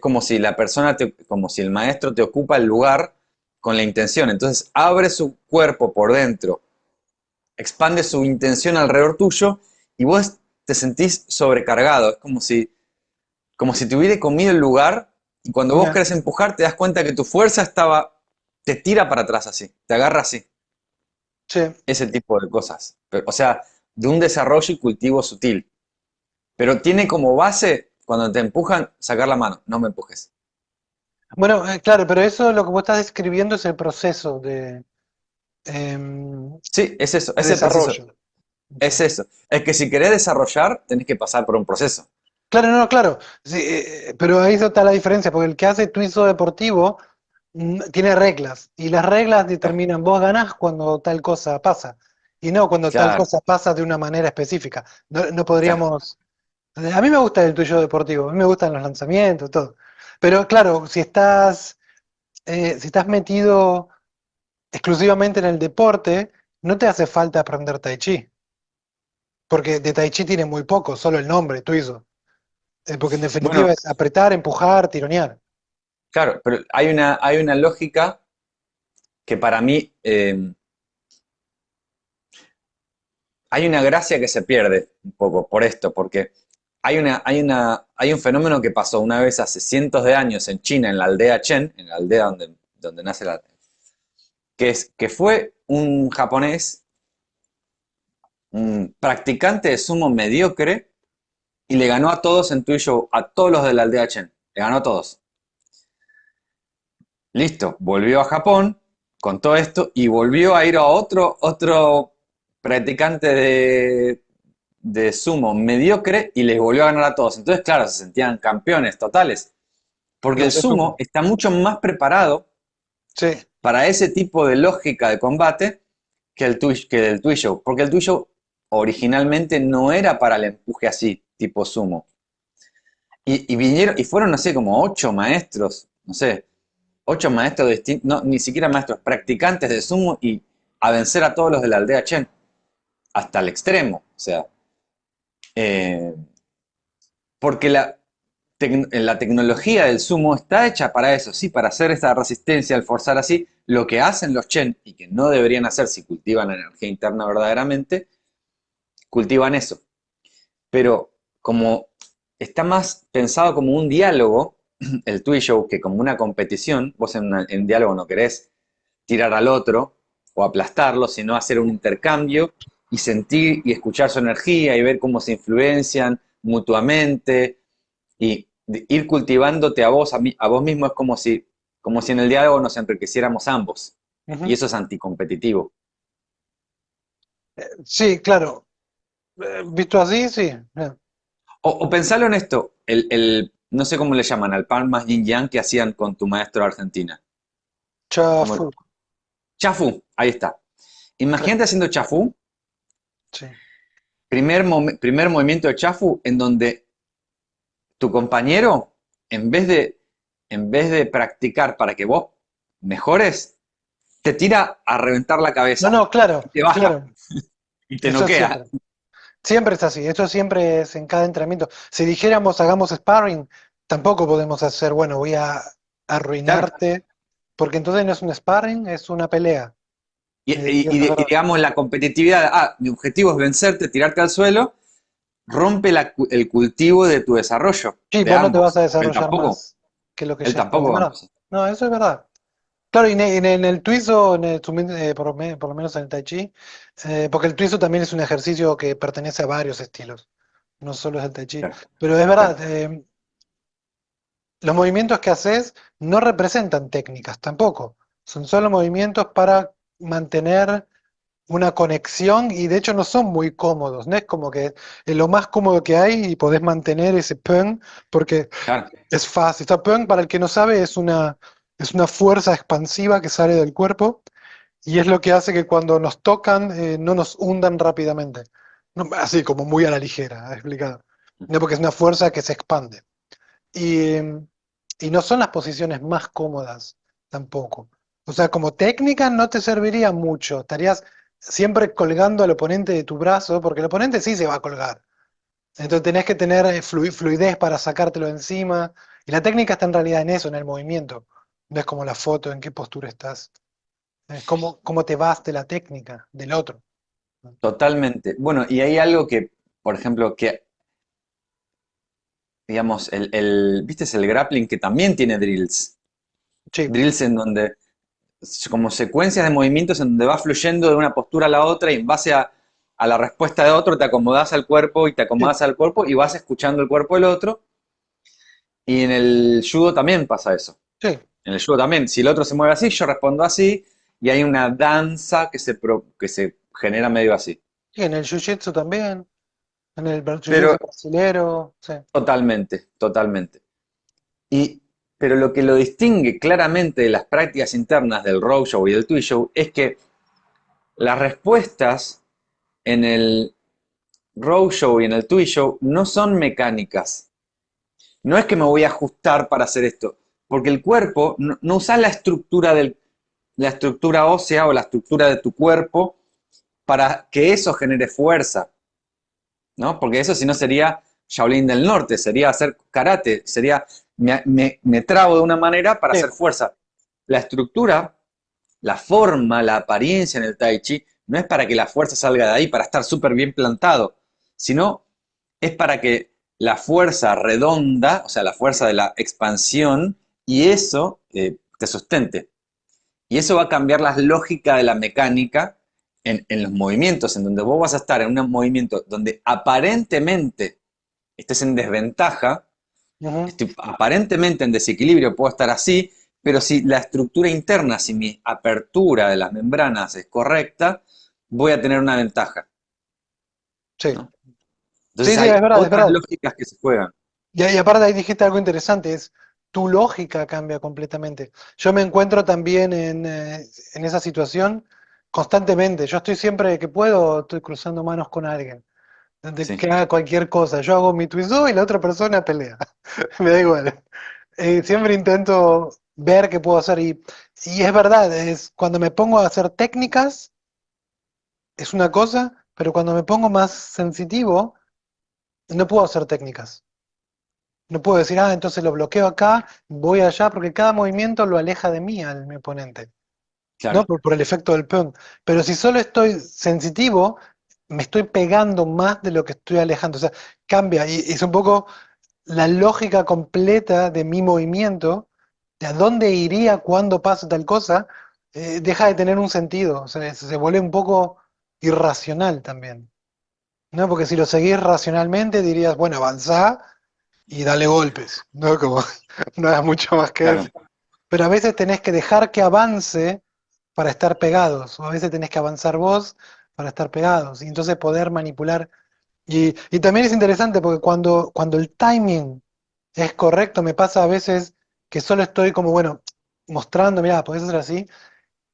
como si la persona, como si el maestro te ocupa el lugar con la intención. Entonces abre su cuerpo por dentro, expande su intención alrededor tuyo y vos te sentís sobrecargado. Es como si te hubiera comido el lugar y cuando vos Ya, querés empujar te das cuenta que tu fuerza te tira para atrás así, te agarra así, sí. ese tipo de cosas. O sea, de un desarrollo y cultivo sutil. Pero tiene como base, cuando te empujan, sacar la mano, no me empujes. Bueno, claro, pero eso lo que vos estás describiendo es el proceso Sí, es eso, de es el proceso, desarrollo. es eso. Es que si querés desarrollar, tenés que pasar por un proceso. Claro, no, claro. Sí, pero ahí está la diferencia, porque el que hace tuizo deportivo tiene reglas, y las reglas Claro, determinan, vos ganás cuando tal cosa pasa, y no cuando tal claro, cosa pasa de una manera específica. No, no claro. podríamos. A mí me gusta el tuyo deportivo, a mí me gustan los lanzamientos, todo. Pero claro, si estás metido exclusivamente en el deporte, no te hace falta aprender Tai Chi, porque de Tai Chi tiene muy poco, solo el nombre, tuizo. Porque en definitiva Bueno, es apretar, empujar, tironear. claro, pero hay una lógica que para mí hay una gracia que se pierde un poco por esto, porque hay un fenómeno que pasó una vez hace cientos de años en China, en la aldea Chen, en la aldea donde nace que fue un japonés, un practicante de sumo mediocre, y le ganó a todos en Tuyo, a todos los de la aldea Chen, le ganó a todos. Listo, volvió a Japón con todo esto y volvió a ir a otro practicante de sumo mediocre y les volvió a ganar a todos. Entonces, claro, se sentían campeones totales, porque el Los de sumo sumo. está mucho más preparado Sí, para ese tipo de lógica de combate que el tuyo, porque el tuyo originalmente no era para el empuje así, tipo sumo. Y vinieron, y fueron, no sé, como 8 maestros, no sé, 8 maestros distintos, no, ni siquiera maestros, practicantes de sumo y a vencer a todos los de la aldea Chen, hasta el extremo. O sea, eh, porque la tecnología del sumo está hecha para eso, sí, para hacer esta resistencia al forzar así. Lo que hacen los Chen y que no deberían hacer si cultivan la energía interna verdaderamente, cultivan eso. Pero como está más pensado como un diálogo, el tuyo, que como una competición, vos en diálogo no querés tirar al otro o aplastarlo, sino hacer un intercambio y sentir y escuchar su energía y ver cómo se influencian mutuamente. Y ir cultivándote a vos, a vos mismo es como si en el diálogo nos enriqueciéramos ambos. Y Ujú. eso es anticompetitivo. Sí, claro. Visto así, sí. O pensalo en esto, no sé cómo le llaman al pan más yin yang que hacían con tu maestro de Argentina. Como Chafu. chafú, ahí está. Claro, Imagínate haciendo chafú, sí. primer movimiento de chafú en donde tu compañero, en vez en vez de practicar para que vos mejores, te tira a reventar la No, cabeza no, claro, y te baja claro. y te Eso noquea. siempre. Siempre es así. Eso siempre es en cada entrenamiento. Si dijéramos hagamos sparring, tampoco podemos hacer, bueno, voy a Claro. arruinarte, porque entonces no es un sparring, es una pelea. Y eso es Y verdad. digamos la competitividad, mi objetivo es vencerte, tirarte al suelo, rompe el cultivo de tu desarrollo, Sí, de vos no te vas a ambos. desarrollar más que lo que Él ya estás. Es tampoco va. verdad. No, eso es verdad. Claro, y en el Tuizo, por lo menos en el Tai Chi, porque el Tuizo también es un ejercicio que pertenece a varios estilos, no solo es el Tai Chi. Claro, Pero es claro. verdad, los movimientos que haces no representan técnicas tampoco, son solo movimientos para mantener una conexión y de hecho no son muy cómodos, no es como que es lo más cómodo que hay y podés mantener ese peng porque Claro. es fácil. O sea, peng, para el que no sabe, es una fuerza expansiva que sale del cuerpo y es lo que hace que cuando nos tocan no nos hundan rápidamente. Así como muy a la ligera, explicado. No, porque es una fuerza que se expande. Y, y no son las posiciones más cómodas tampoco. O sea, como técnica no te serviría mucho. Estarías siempre colgando al oponente de tu brazo, porque el oponente sí se va a colgar. Entonces tenés que tener fluidez para sacártelo de encima. Y la técnica está en realidad en eso, en el movimiento. No es como la foto, en qué postura estás. Es cómo te vas de la técnica del otro. Totalmente. Bueno, y hay algo que, por ejemplo, que, digamos, ¿viste? Es el grappling que también tiene drills. Sí, Drills en donde, como secuencias de movimientos en donde vas fluyendo de una postura a la otra y en base a la respuesta de otro te acomodas al cuerpo y te sí, acomodas al cuerpo y vas escuchando el cuerpo del otro. Y en el judo también pasa eso. sí. En el judo también, si el otro se mueve así, yo respondo así y hay una danza que se genera medio así. Y en el jiu-jitsu también. En el Pero jiu-jitsu brasilero. Sí. totalmente, totalmente. Y, pero lo que lo distingue claramente de las prácticas internas del row show y del Tui show es que las respuestas en el row show y en el Tui show no son mecánicas. No es que me voy a ajustar para hacer esto, porque el cuerpo no usa la estructura ósea o la estructura de tu cuerpo para que eso genere fuerza, ¿no? Porque eso si no sería Shaolin del Norte, sería hacer karate, sería me trabo de una manera para Sí, hacer fuerza. La estructura, la forma, la apariencia en el Tai Chi no es para que la fuerza salga de ahí, para estar súper bien plantado, sino es para que la fuerza redonda, o sea, la fuerza de la expansión, y eso te sustente. Y eso va a cambiar la lógica de la mecánica en los movimientos, en donde vos vas a estar en un movimiento donde aparentemente estés en desventaja, ujú, estoy aparentemente en desequilibrio, puedo estar así, pero si la estructura interna, si mi apertura de las membranas es correcta, voy a tener una ventaja, sí. ¿no? Sí, Entonces sí, hay es otras verdad. lógicas que se juegan. Y aparte ahí dijiste algo interesante, es tu lógica cambia completamente. Yo me encuentro también en esa situación constantemente. Yo estoy siempre que puedo, estoy cruzando manos con alguien, de Sí, que haga cualquier cosa. Yo hago mi twist y la otra persona pelea. Me da igual. Siempre intento ver qué puedo hacer y es verdad, es cuando me pongo a hacer técnicas es una cosa, pero cuando me pongo más sensitivo no puedo hacer técnicas. No puedo decir, ah, entonces lo bloqueo acá, voy allá, porque cada movimiento lo aleja de mí al mi oponente, ¿no? claro. Por el efecto del peón. Pero si solo estoy sensitivo, me estoy pegando más de lo que estoy alejando. O sea, cambia. Y es un poco la lógica completa de mi movimiento, de a dónde iría cuando pase tal cosa, deja de tener un sentido. O sea, se vuelve un poco irracional también. ¿No? Porque si lo seguís racionalmente dirías, bueno, avanzá y dale golpes, ¿no? Como no es mucho más que eso. Claro. Pero a veces tenés que dejar que avance para estar pegados, o a veces tenés que avanzar vos para estar pegados, y entonces poder manipular. Y también es interesante porque cuando el timing es correcto, me pasa a veces que solo estoy como, bueno, mostrando, mira, podés hacer así,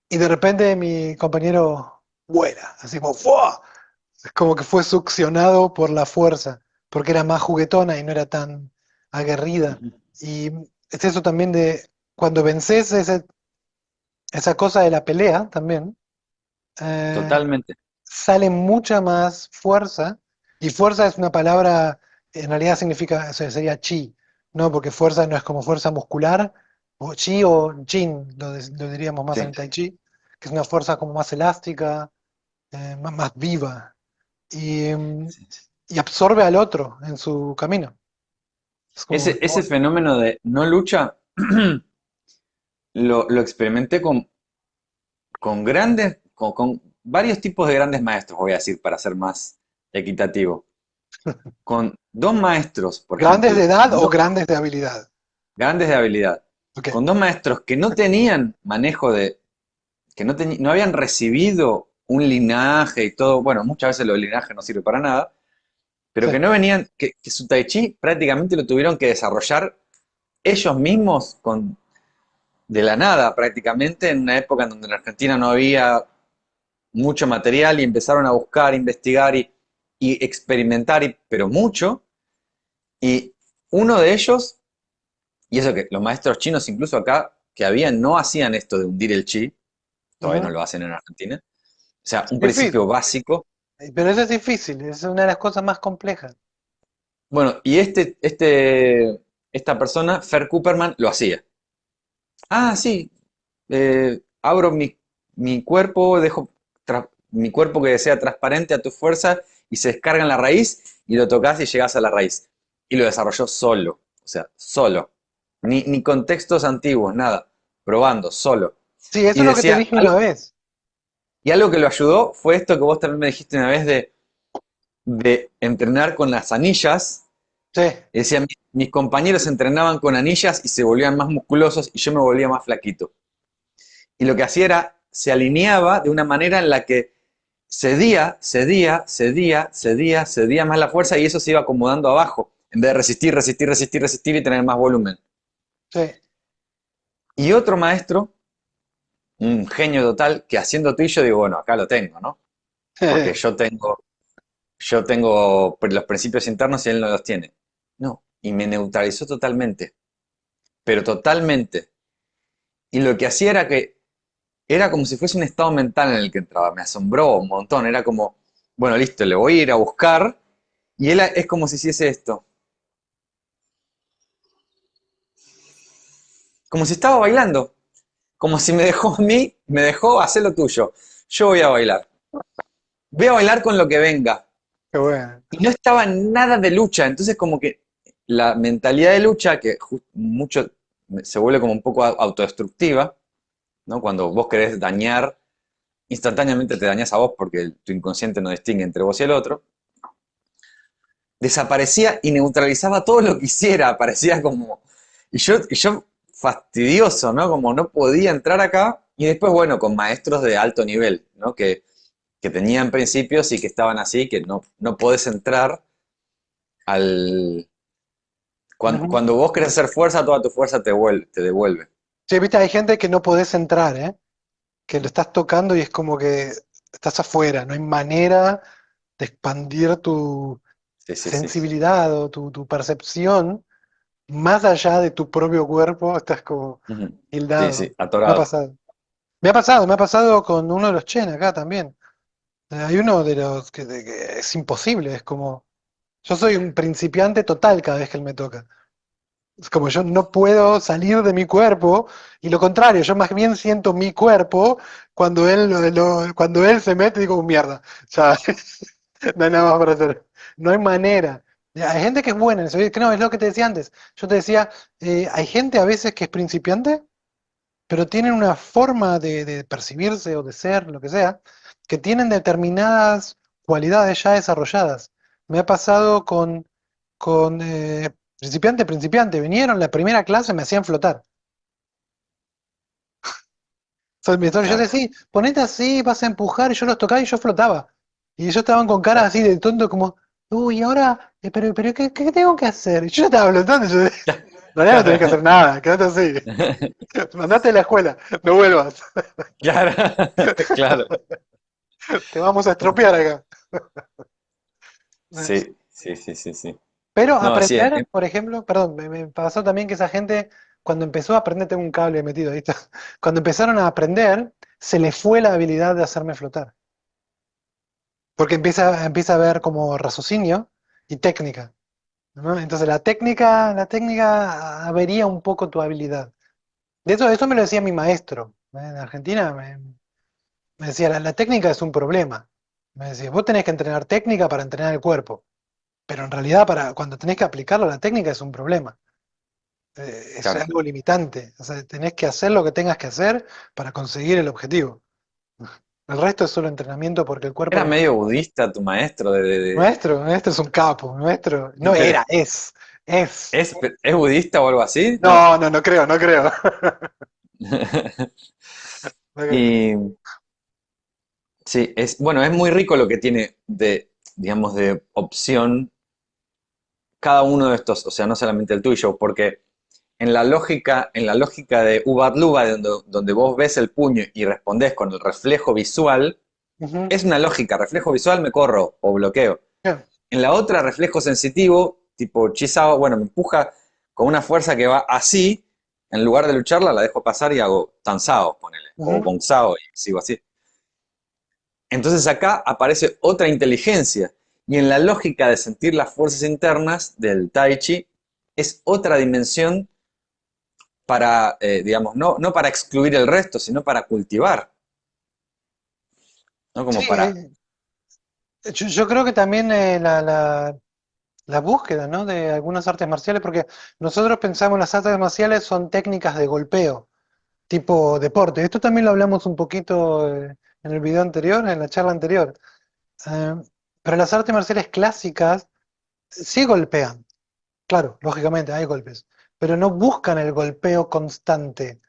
y de repente mi compañero vuela, así como, ¡fua! Es como que fue succionado por la fuerza, porque era más juguetona y no era tan aguerrida. Ujú. Y es eso también de cuando vences esa cosa de la pelea también, eh, Totalmente. sale mucha más fuerza, y fuerza es una palabra, en realidad significa, o sea, sería chi, ¿no? Porque fuerza no es como fuerza muscular, o chi o jin, lo diríamos más Sí. en tai chi, que es una fuerza como más elástica, más viva, y, Sí, sí. y absorbe al otro en su camino. Es como, Ese fenómeno de no lucha lo experimenté con varios tipos de grandes maestros, voy a decir, para ser más equitativo. Con dos maestros, por ¿grandes de ejemplo, edad o grandes de habilidad? grandes de habilidad, Ok, con dos maestros que no tenían manejo de, que no habían recibido un linaje y todo, bueno, muchas veces los linajes no sirven para nada, pero sí, que no venían, que su tai chi prácticamente lo tuvieron que desarrollar ellos mismos de la nada prácticamente, en una época en donde en Argentina no había mucho material y empezaron a buscar, investigar y experimentar, pero mucho. Y uno de ellos, y eso que los maestros chinos incluso acá que habían, no hacían esto de hundir el chi, todavía no ujú. lo hacen en Argentina. O sea, un principio Difícil, básico. pero eso es difícil, es una de las cosas más complejas. Bueno, y esta persona, Fer Cooperman, lo hacía. Ah, sí, abro mi cuerpo, dejo mi cuerpo que sea transparente a tu fuerza y se descarga en la raíz y lo tocas y llegas a la raíz. Y lo desarrolló solo, o sea, solo. Ni contextos antiguos, nada. Probando, solo. Sí, eso Y es lo que te decía, dije una vez. y algo que lo ayudó fue esto que vos también me dijiste una vez de entrenar con las anillas. Sí, Y decía, mis compañeros entrenaban con anillas y se volvían más musculosos y yo me volvía más flaquito. Y lo que hacía era, se alineaba de una manera en la que cedía más la fuerza y eso se iba acomodando abajo, en vez de resistir y tener más volumen. sí. Y otro maestro, un genio total, que haciendo tuyo digo, bueno, acá lo tengo, ¿no? Porque yo tengo los principios internos y él no los tiene. No, y me neutralizó totalmente, pero totalmente. Y lo que hacía era que era como si fuese un estado mental en el que entraba. Me asombró un montón. Era como, bueno, listo, le voy a ir a buscar. Y él es como si hiciese esto. Como si estaba bailando. Como si me dejó a mí, me dejó hacer lo tuyo. Yo voy a bailar. Voy a bailar con lo que venga. Qué bueno. Y no estaba nada de lucha. Entonces como que la mentalidad de lucha, que mucho se vuelve como un poco autodestructiva, ¿no? Cuando vos querés dañar, instantáneamente te dañas a vos porque tu inconsciente no distingue entre vos y el otro. Desaparecía y neutralizaba todo lo que hiciera, parecía como... Y yo fastidioso, ¿no? Como no podía entrar acá. Y después, bueno, con maestros de alto nivel, ¿no? Que tenían principios y que estaban así, que no podés entrar al... Ujú. Cuando vos querés hacer fuerza, toda tu fuerza te devuelve. Sí, viste, hay gente que no podés entrar, ¿eh? Que lo estás tocando y es como que estás afuera, no hay manera de expandir tu Sí, sí, sí. sensibilidad o tu percepción más allá de tu propio cuerpo, estás como Ujú. Sí, sí, hildado. Me ha atorado. pasado. Me ha pasado con uno de los Chen acá también. Hay uno de los que es imposible, es como, yo soy un principiante total cada vez que él me toca. Es como yo no puedo salir de mi cuerpo y lo contrario, yo más bien siento mi cuerpo cuando él, cuando él se mete y digo, mierda, ya no hay nada más para hacer. No hay manera. Hay gente que es buena en eso. Que no, es lo que te decía antes. Yo te decía, hay gente a veces que es principiante, pero tienen una forma de percibirse o de ser, lo que sea, que tienen determinadas cualidades ya desarrolladas. Me ha pasado con Principiante, principiante. Vinieron la primera clase, me hacían flotar. O sea, yo Claro, decía, ponete así, vas a empujar, y yo los tocaba y yo flotaba. Y ellos estaban con caras claro. así de tonto, como, uy, ahora, pero ¿qué tengo que hacer? Y yo estaba flotando, y yo, en realidad no tenés que hacer nada, quédate así. Mandate a la escuela, no vuelvas. Claro, claro. Te vamos a estropear acá. Sí, sí, sí, sí, sí. Pero No, sí, aprender, por ejemplo, perdón, me pasó también que esa gente, cuando empezó a aprender, tengo un cable metido ahí, está. Cuando empezaron a aprender, se les fue la habilidad de hacerme flotar. Porque empieza a haber como raciocinio y técnica, ¿no? Entonces la técnica avería un poco tu habilidad. Eso me lo decía mi maestro, ¿eh? En Argentina me decía, la técnica es un problema. Me decía, vos tenés que entrenar técnica para entrenar el cuerpo, pero en realidad cuando tenés que aplicarlo, la técnica es un problema. Es claro. algo limitante. O sea, tenés que hacer lo que tengas que hacer para conseguir el objetivo. El resto es solo entrenamiento porque el cuerpo Era lo... medio budista tu maestro Maestro es un capo, maestro, no pero era, es. ¿es budista o algo así? No. No, no, no creo, no creo. No creo. Y sí, bueno, es muy rico lo que tiene de, digamos, de opción cada uno de estos, o sea, no solamente el tuyo, porque en la lógica de Ubat Luba, donde vos ves el puño y respondés con el reflejo visual, Ujú. es una lógica, reflejo visual me corro o bloqueo. Bien. En la otra, reflejo sensitivo, tipo Chisao, bueno, me empuja con una fuerza que va así, en lugar de lucharla, la dejo pasar y hago Tansao, ponele, o Ujú. Bonsao, y sigo así. Entonces acá aparece otra inteligencia, y en la lógica de sentir las fuerzas internas del Tai Chi, es otra dimensión para, digamos, no para excluir el resto, sino para cultivar, ¿no? Sí, Como para, yo creo que también la búsqueda, ¿no? De algunas artes marciales, porque nosotros pensamos las artes marciales son técnicas de golpeo, tipo deporte. Esto también lo hablamos un poquito en el video anterior, en la charla anterior. Eh, pero las artes marciales clásicas sí golpean, claro, lógicamente hay golpes, pero no buscan el golpeo constante,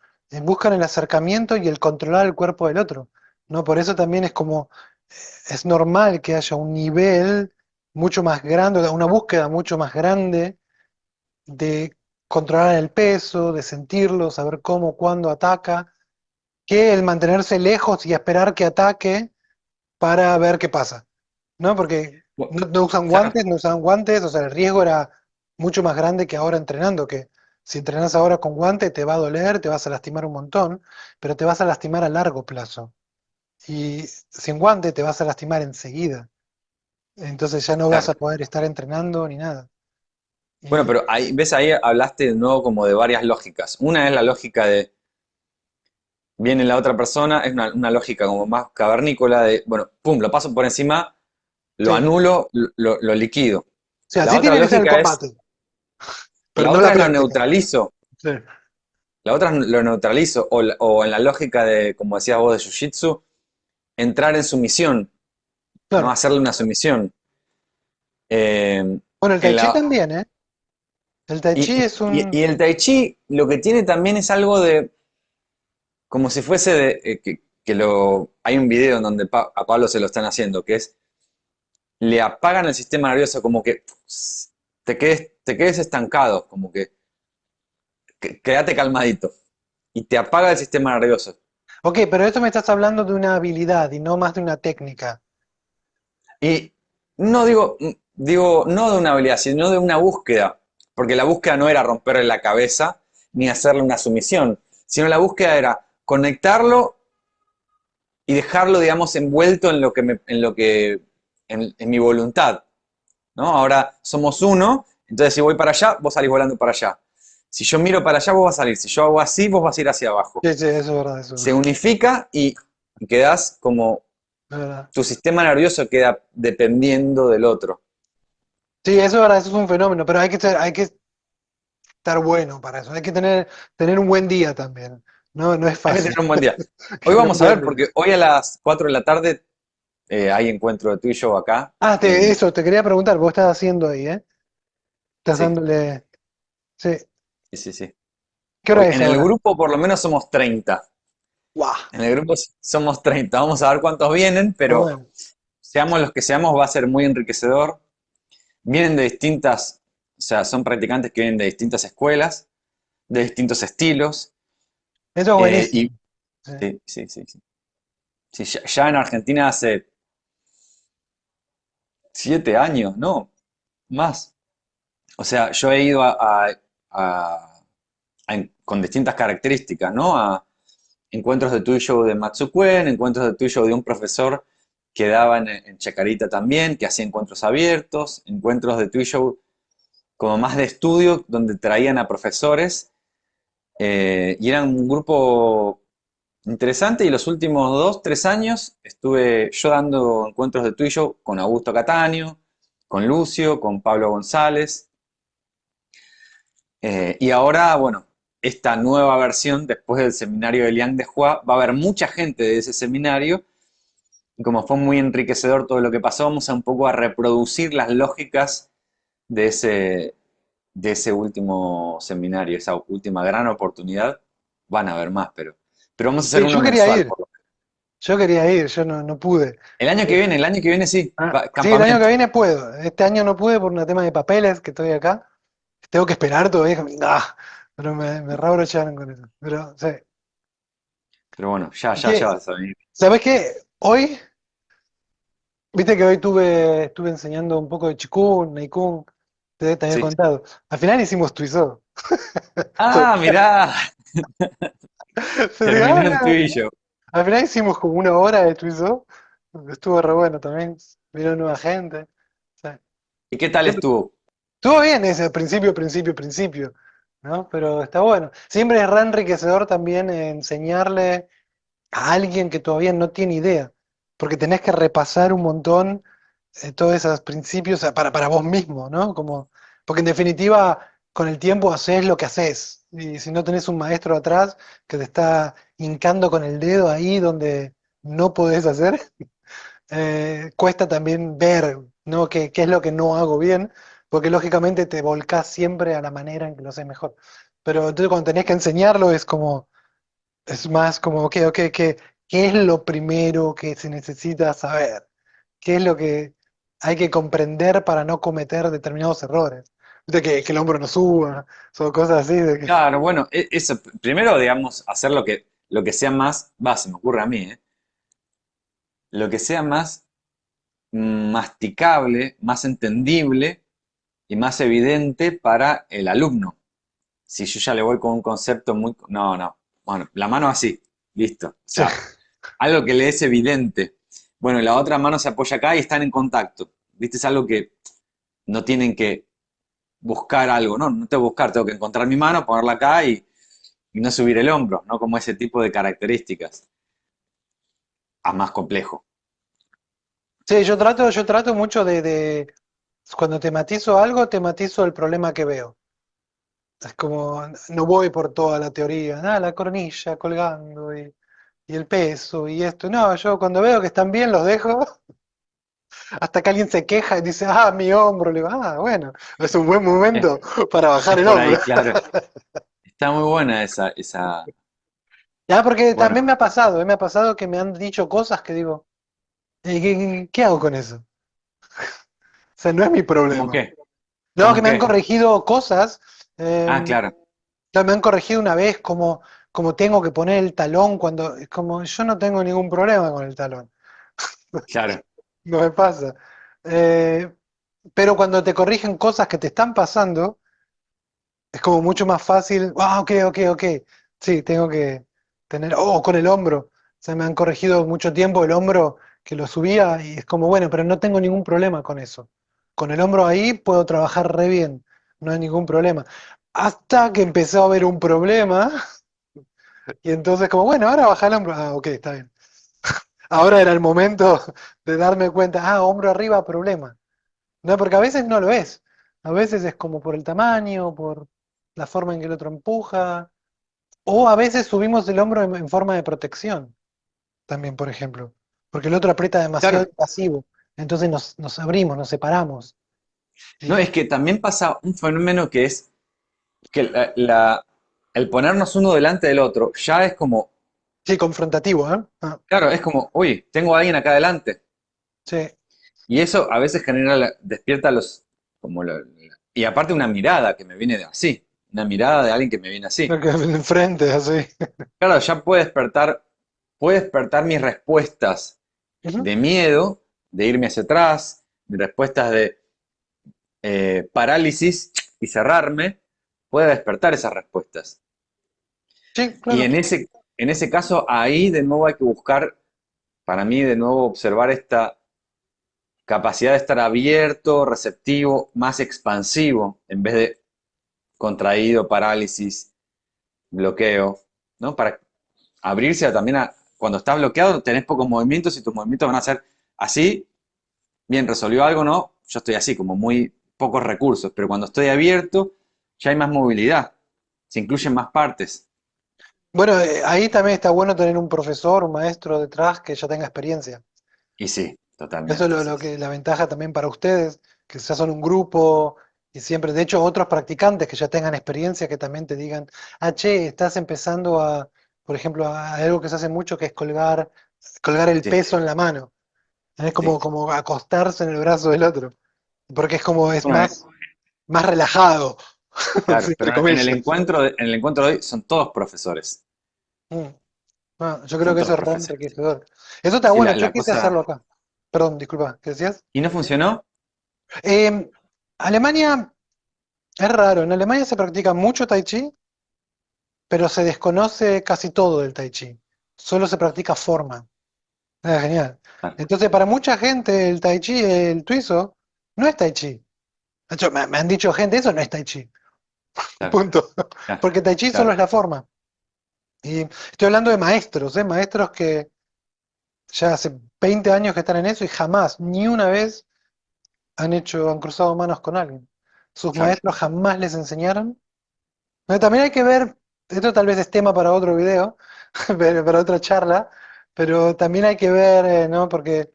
buscan el acercamiento y el controlar el cuerpo del otro, ¿no? Por eso también es como, es normal que haya un nivel mucho más grande, una búsqueda mucho más grande de controlar el peso, de sentirlo, saber cómo, cuándo ataca, que el mantenerse lejos y esperar que ataque para ver qué pasa, ¿no? Porque no usan claro. guantes, no usaban guantes, o sea, el riesgo era mucho más grande que ahora entrenando, que si entrenas ahora con guante te va a doler, te vas a lastimar un montón, pero te vas a lastimar a largo plazo. Y sin guante te vas a lastimar enseguida. Entonces ya no vas Claro. a poder estar entrenando ni nada. Bueno, Y pero ahí, ves, ahí hablaste de nuevo como de varias lógicas. Una es la lógica de, viene la otra persona, es una lógica como más cavernícola de, bueno, pum, lo paso por encima, lo sí, anulo, lo liquido. sí, La así otra tiene que ser el lógica es, combate, pero la no la otra es lo práctica. neutralizo, Sí, la otra es lo neutralizo, o en la lógica de, como decías vos, de Jiu-Jitsu, entrar en sumisión, ¿no? claro. Hacerle una sumisión. Eh, Bueno, el en tai chi la, también, ¿eh? El tai chi y, es y- un... y el Tai Chi lo que tiene también es algo de, como si fuese de, hay un video en donde a Pablo se lo están haciendo, que es, le apagan el sistema nervioso, como que te quedes estancado, como que quédate calmadito, y te apaga el sistema nervioso. Ok, pero esto me estás hablando de una habilidad y no más de una técnica. Y no digo, no de una habilidad, sino de una búsqueda, porque la búsqueda no era romperle la cabeza ni hacerle una sumisión, sino la búsqueda era conectarlo y dejarlo, digamos, envuelto en mi voluntad, ¿no? Ahora somos uno, entonces si voy para allá, vos salís volando para allá. Si yo miro para allá, vos vas a salir. Si yo hago así, vos vas a ir hacia abajo. Sí, sí, eso es verdad, eso Se unifica y quedás como es verdad. tu sistema nervioso queda dependiendo del otro. Sí, eso es verdad, eso es un fenómeno, pero hay que estar bueno para eso, hay que tener un buen día también. No, no es Hay que fácil. tener un buen día. Hay que Hoy tener un vamos a buen ver, día. porque hoy a las 4 de la tarde hay encuentro de tú y yo acá. Ah, eso, te quería preguntar, vos estás haciendo ahí, ¿eh? Estás Sí, dándole. Sí. Sí, sí, sí. ¿Qué hora es En el ahora? grupo por lo menos somos 30. ¡Guau! En el grupo somos 30. Vamos a ver cuántos vienen, Está pero bueno. seamos los que seamos, va a ser muy enriquecedor. Vienen de distintas, o sea, son practicantes que vienen de distintas escuelas, de distintos estilos. Eso es Y buenísimo. Sí. sí, sí, sí, sí. Sí, ya en Argentina hace 7 años, ¿no? Más. O sea, yo he ido a- con distintas características, ¿no? A encuentros de tuyo de Matsukuen, encuentros de tuyo de un profesor que daba en Chacarita también, que hacía encuentros abiertos, encuentros de tuyo como más de estudio, donde traían a profesores, y eran un grupo interesante. Y los últimos 2, 3 años estuve yo dando encuentros de tuyo con Augusto Cataño, con Lucio, con Pablo González. Y ahora, bueno, esta nueva versión, después del seminario de Liang de Hua, va a haber mucha gente de ese seminario. Y como fue muy enriquecedor todo lo que pasó, vamos a un poco a reproducir las lógicas de ese último seminario, esa última gran oportunidad. Van a haber más, pero vamos a hacer Sí, uno mensual, por lo menos. yo quería ir, yo no pude. El año que viene sí, Sí, el año que campamento. viene puedo. Este año no pude por un tema de papeles que estoy acá. Tengo que esperar todavía. Pero me reabrocharon con eso. Pero, sí. Pero bueno, ya, ¿Y ya, ya qué? vas a venir. ¿Sabes qué? Hoy, viste que hoy estuve enseñando un poco de Chikun, Neikun, te había Sí. contado. Al final hicimos Tuizó. Ah, mirá, Pero digo, terminó el no. tuyo. Al final hicimos como una hora de Tuizó. Estuvo re bueno también. Vino nueva gente. Sí. ¿Y qué tal Siempre estuvo? estuvo bien ese principio, principio, principio, ¿no? Pero está bueno. Siempre es re enriquecedor también enseñarle a alguien que todavía no tiene idea, porque tenés que repasar un montón todos esos principios para vos mismo, ¿no? Como, porque en definitiva, con el tiempo haces lo que haces, y si no tenés un maestro atrás que te está hincando con el dedo ahí donde no podés hacer, cuesta también ver, ¿no? Qué es lo que no hago bien, porque lógicamente te volcás siempre a la manera en que lo haces mejor. Pero entonces cuando tenés que enseñarlo es como, es más como, ok, ¿qué es lo primero que se necesita saber? ¿Qué es lo que hay que comprender para no cometer determinados errores? De que el hombro no suba, son cosas así, de que, Claro, bueno, eso, primero, digamos, hacer lo que sea más, se me ocurre a mí, ¿eh? Lo que sea más masticable, más entendible y más evidente para el alumno. Si yo ya le voy con un concepto muy... No, no. Bueno, la mano así, listo. O sí, sea, algo que le es evidente. Bueno, y la otra mano se apoya acá y están en contacto. ¿Viste? Es algo que no tienen que buscar algo, ¿no? No tengo que buscar, tengo que encontrar mi mano, ponerla acá y no subir el hombro, ¿no? Como ese tipo de características. A más complejo. sí, yo trato mucho cuando tematizo algo, tematizo el problema que veo. Es como, no voy por toda la teoría, nada, la cornilla colgando y el peso y esto. No, yo cuando veo que están bien los dejo, hasta que alguien se queja y dice, mi hombro. Le digo, bueno, es un buen Es, momento para bajar es el por hombro. ahí, claro. Está muy buena esa... Ya, porque Bueno, también me ha pasado que me han dicho cosas que digo, ¿qué hago con eso? O sea, no es mi ¿cómo problema. qué? No, ¿Cómo que me han qué? corregido cosas. Ah, claro, Ya me han corregido una vez como tengo que poner el talón cuando, es como yo no tengo ningún problema con el talón, claro. no me pasa. Eh, pero cuando te corrigen cosas que te están pasando, es como mucho más fácil, ok, sí, tengo que tener, con el hombro, o sea, me han corregido mucho tiempo el hombro que lo subía y es como, bueno, pero no tengo ningún problema con eso. Con el hombro ahí puedo trabajar re bien, no hay ningún problema. Hasta que empezó a haber un problema. Y entonces como, bueno, ahora baja el hombro. Ok, está bien. Ahora era el momento de darme cuenta, hombro arriba, problema. No, porque a veces no lo es. A veces es como por el tamaño, por la forma en que el otro empuja. O a veces subimos el hombro en forma de protección, también, por ejemplo. Porque el otro aprieta demasiado Claro. pasivo. Entonces nos abrimos, nos separamos. No, Y, es que también pasa un fenómeno que es que el ponernos uno delante del otro ya es como, Sí, confrontativo, ¿eh? Ah, claro, es como, uy, tengo a alguien acá adelante. sí, Y eso a veces genera, despierta los, como y aparte una mirada que me viene de así, una mirada de alguien que me viene así. lo que enfrente, así. Claro, ya puede despertar mis respuestas Ujú. de miedo, de irme hacia atrás, de respuestas de parálisis y cerrarme, puede despertar esas respuestas. Sí, Y claro. en ese caso, ahí de nuevo hay que buscar, para mí, de nuevo observar esta capacidad de estar abierto, receptivo, más expansivo, en vez de contraído, parálisis, bloqueo, ¿no? Para abrirse también a, cuando estás bloqueado, tenés pocos movimientos y tus movimientos van a ser así, bien, resolvió algo, ¿no? Yo estoy así, como muy pocos recursos, pero cuando estoy abierto, ya hay más movilidad, se incluyen más partes. Bueno, ahí también está bueno tener un profesor, un maestro detrás que ya tenga experiencia. Y sí, Eso es totalmente, sí, lo sí. que la ventaja también para ustedes, que ya son un grupo y siempre, de hecho, otros practicantes que ya tengan experiencia que también te digan, ah, che, estás empezando a, por ejemplo, a algo que se hace mucho que es colgar el Sí, peso en la mano. Es sí. como acostarse en el brazo del otro, porque es como es Bueno, más relajado, claro, entre pero en el comillas. encuentro en el encuentro de hoy son todos profesores, Mm. Ah, yo creo son que eso todos es re profesores. enriquecedor. Eso está Sí, bueno, yo la quise cosa... hacerlo acá. Perdón, disculpa, ¿qué decías? ¿Y no funcionó? Em, Alemania es raro, en Alemania se practica mucho tai chi, pero se desconoce casi todo del tai chi. Solo se practica forma. Genial. Claro, Entonces, para mucha gente, el tai chi, el tuizo, no es tai chi. De hecho, me han dicho gente, eso no es tai chi. claro, Punto. claro, Porque tai chi solo claro. es la forma. Y estoy hablando de maestros, ¿eh? Maestros que ya hace 20 años que están en eso y jamás, ni una vez han cruzado manos con alguien. Sus Claro. maestros jamás les enseñaron. También hay que ver, esto tal vez es tema para otro video, para otra charla, pero también hay que ver, ¿no? Porque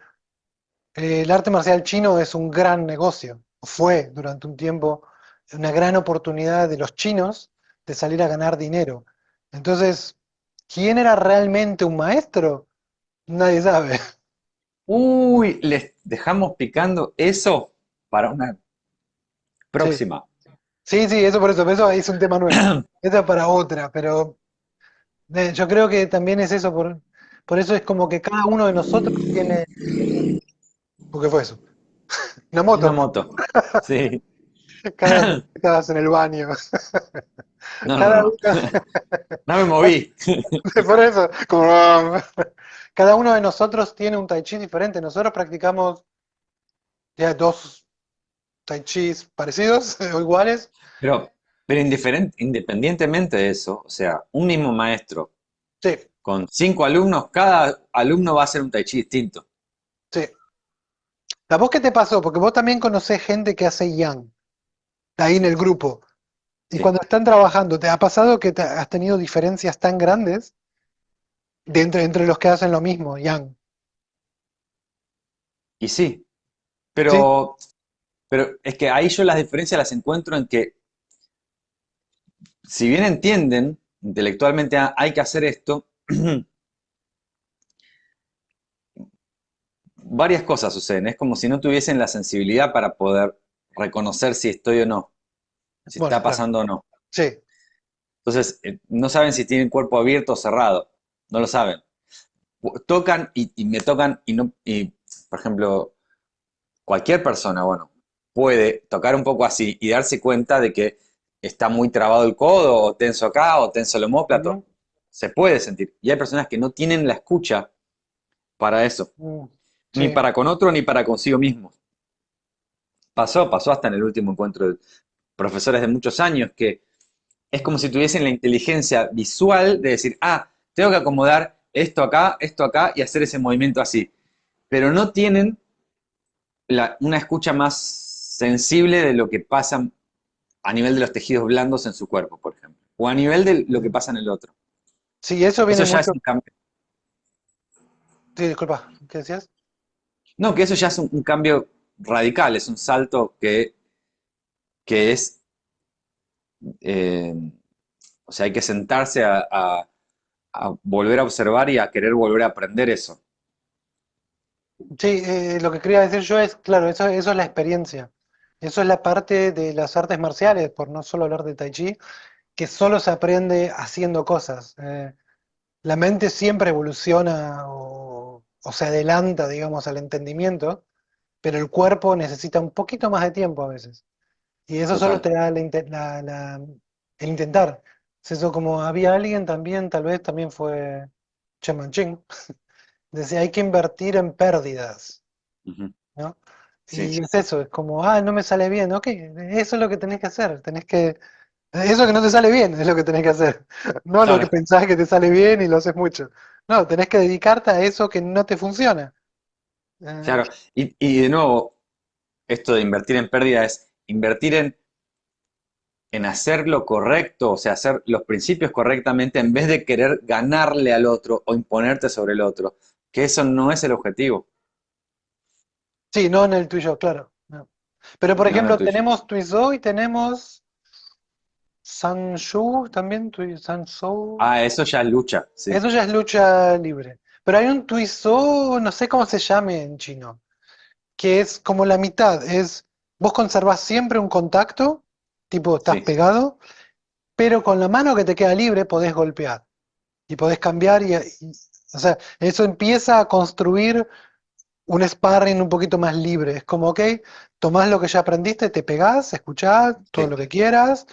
el arte marcial chino es un gran negocio, fue durante un tiempo una gran oportunidad de los chinos de salir a ganar dinero. Entonces, ¿quién era realmente un maestro? Nadie sabe. Uy, les dejamos picando eso para una Sí, próxima. sí, sí, eso es un tema nuevo. Eso es para otra, pero yo creo que también es eso, por eso es como que cada uno de nosotros tiene. ¿Por qué fue eso? Una Una moto. moto. Sí. Cada vez que estabas en el baño. No, no, Cada no. uno. No me moví. Por eso, como cada uno de nosotros tiene un tai chi diferente. Nosotros practicamos ya dos tai chis parecidos o iguales. Pero, pero independientemente de eso, o sea, un mismo maestro Sí, con 5 alumnos, cada alumno va a hacer un tai chi distinto. sí. ¿A vos qué te pasó? Porque vos también conocés gente que hace yang, ahí en el grupo. Y Sí. cuando están trabajando, ¿te ha pasado que has tenido diferencias tan grandes entre los que hacen lo mismo, yang? Y sí, Sí, pero es que ahí yo las diferencias las encuentro en que, si bien entienden intelectualmente hay que hacer esto, varias cosas suceden. Es como si no tuviesen la sensibilidad para poder reconocer si estoy o no, si bueno, está claro. pasando o no. Sí. Entonces, no saben si tienen cuerpo abierto o cerrado. No lo saben. Tocan y me tocan y no. Y, por ejemplo, cualquier persona, bueno, puede tocar un poco así y darse cuenta de que está muy trabado el codo, o tenso acá, o tenso el omóplato. Ujú. Se puede sentir. Y hay personas que no tienen la escucha para eso. Mm, Ni sí. para con otro, ni para consigo mismo. Pasó hasta en el último encuentro de profesores de muchos años que es como si tuviesen la inteligencia visual de decir, ah, tengo que acomodar esto acá y hacer ese movimiento así. Pero no tienen una escucha más sensible de lo que pasa a nivel de los tejidos blandos en su cuerpo, por ejemplo. O a nivel de lo que Mm. pasa en el otro. Sí, eso viene Eso ya es mucho. un cambio. Sí, disculpa, ¿qué decías? No, que eso ya es un cambio radical, es un salto que es Eh, o sea, hay que sentarse a volver a observar y a querer volver a aprender eso. Sí, lo que quería decir yo es, claro, eso es la experiencia. Eso es la parte de las artes marciales, por no solo hablar de Tai Chi, que solo se aprende haciendo cosas. La mente siempre evoluciona o se adelanta, digamos, al entendimiento, pero el cuerpo necesita un poquito más de tiempo a veces. Y eso solo Total. te da el intentar. Es eso como había alguien también, tal vez también fue Chen Manchín, decía, hay que invertir en pérdidas, Ujú. ¿no? Sí, Y es eso, es como, no me sale bien, ok, eso es lo que tenés que hacer, eso que no te sale bien es lo que tenés que hacer, no lo que claro, pensás que te sale bien y lo haces mucho. No, tenés que dedicarte a eso que no te funciona. Eh, claro. Y de nuevo, esto de invertir en pérdida es invertir en hacer lo correcto, o sea, hacer los principios correctamente en vez de querer ganarle al otro o imponerte sobre el otro, que eso no es el objetivo, sí, no en el tuyo, claro. No. Pero por no en el ejemplo, tuyo. tenemos Tuizou y tenemos Sanshu también, Sansou. Eso ya es lucha, sí, Eso ya es lucha libre. Pero hay un Tuizou, no sé cómo se llame en chino, que es como la mitad, es vos conservás siempre un contacto, tipo estás sí, pegado, pero con la mano que te queda libre podés golpear y podés cambiar o sea, eso empieza a construir un sparring un poquito más libre. Es como, ok, tomás lo que ya aprendiste, te pegás, escuchás todo sí. lo que quieras,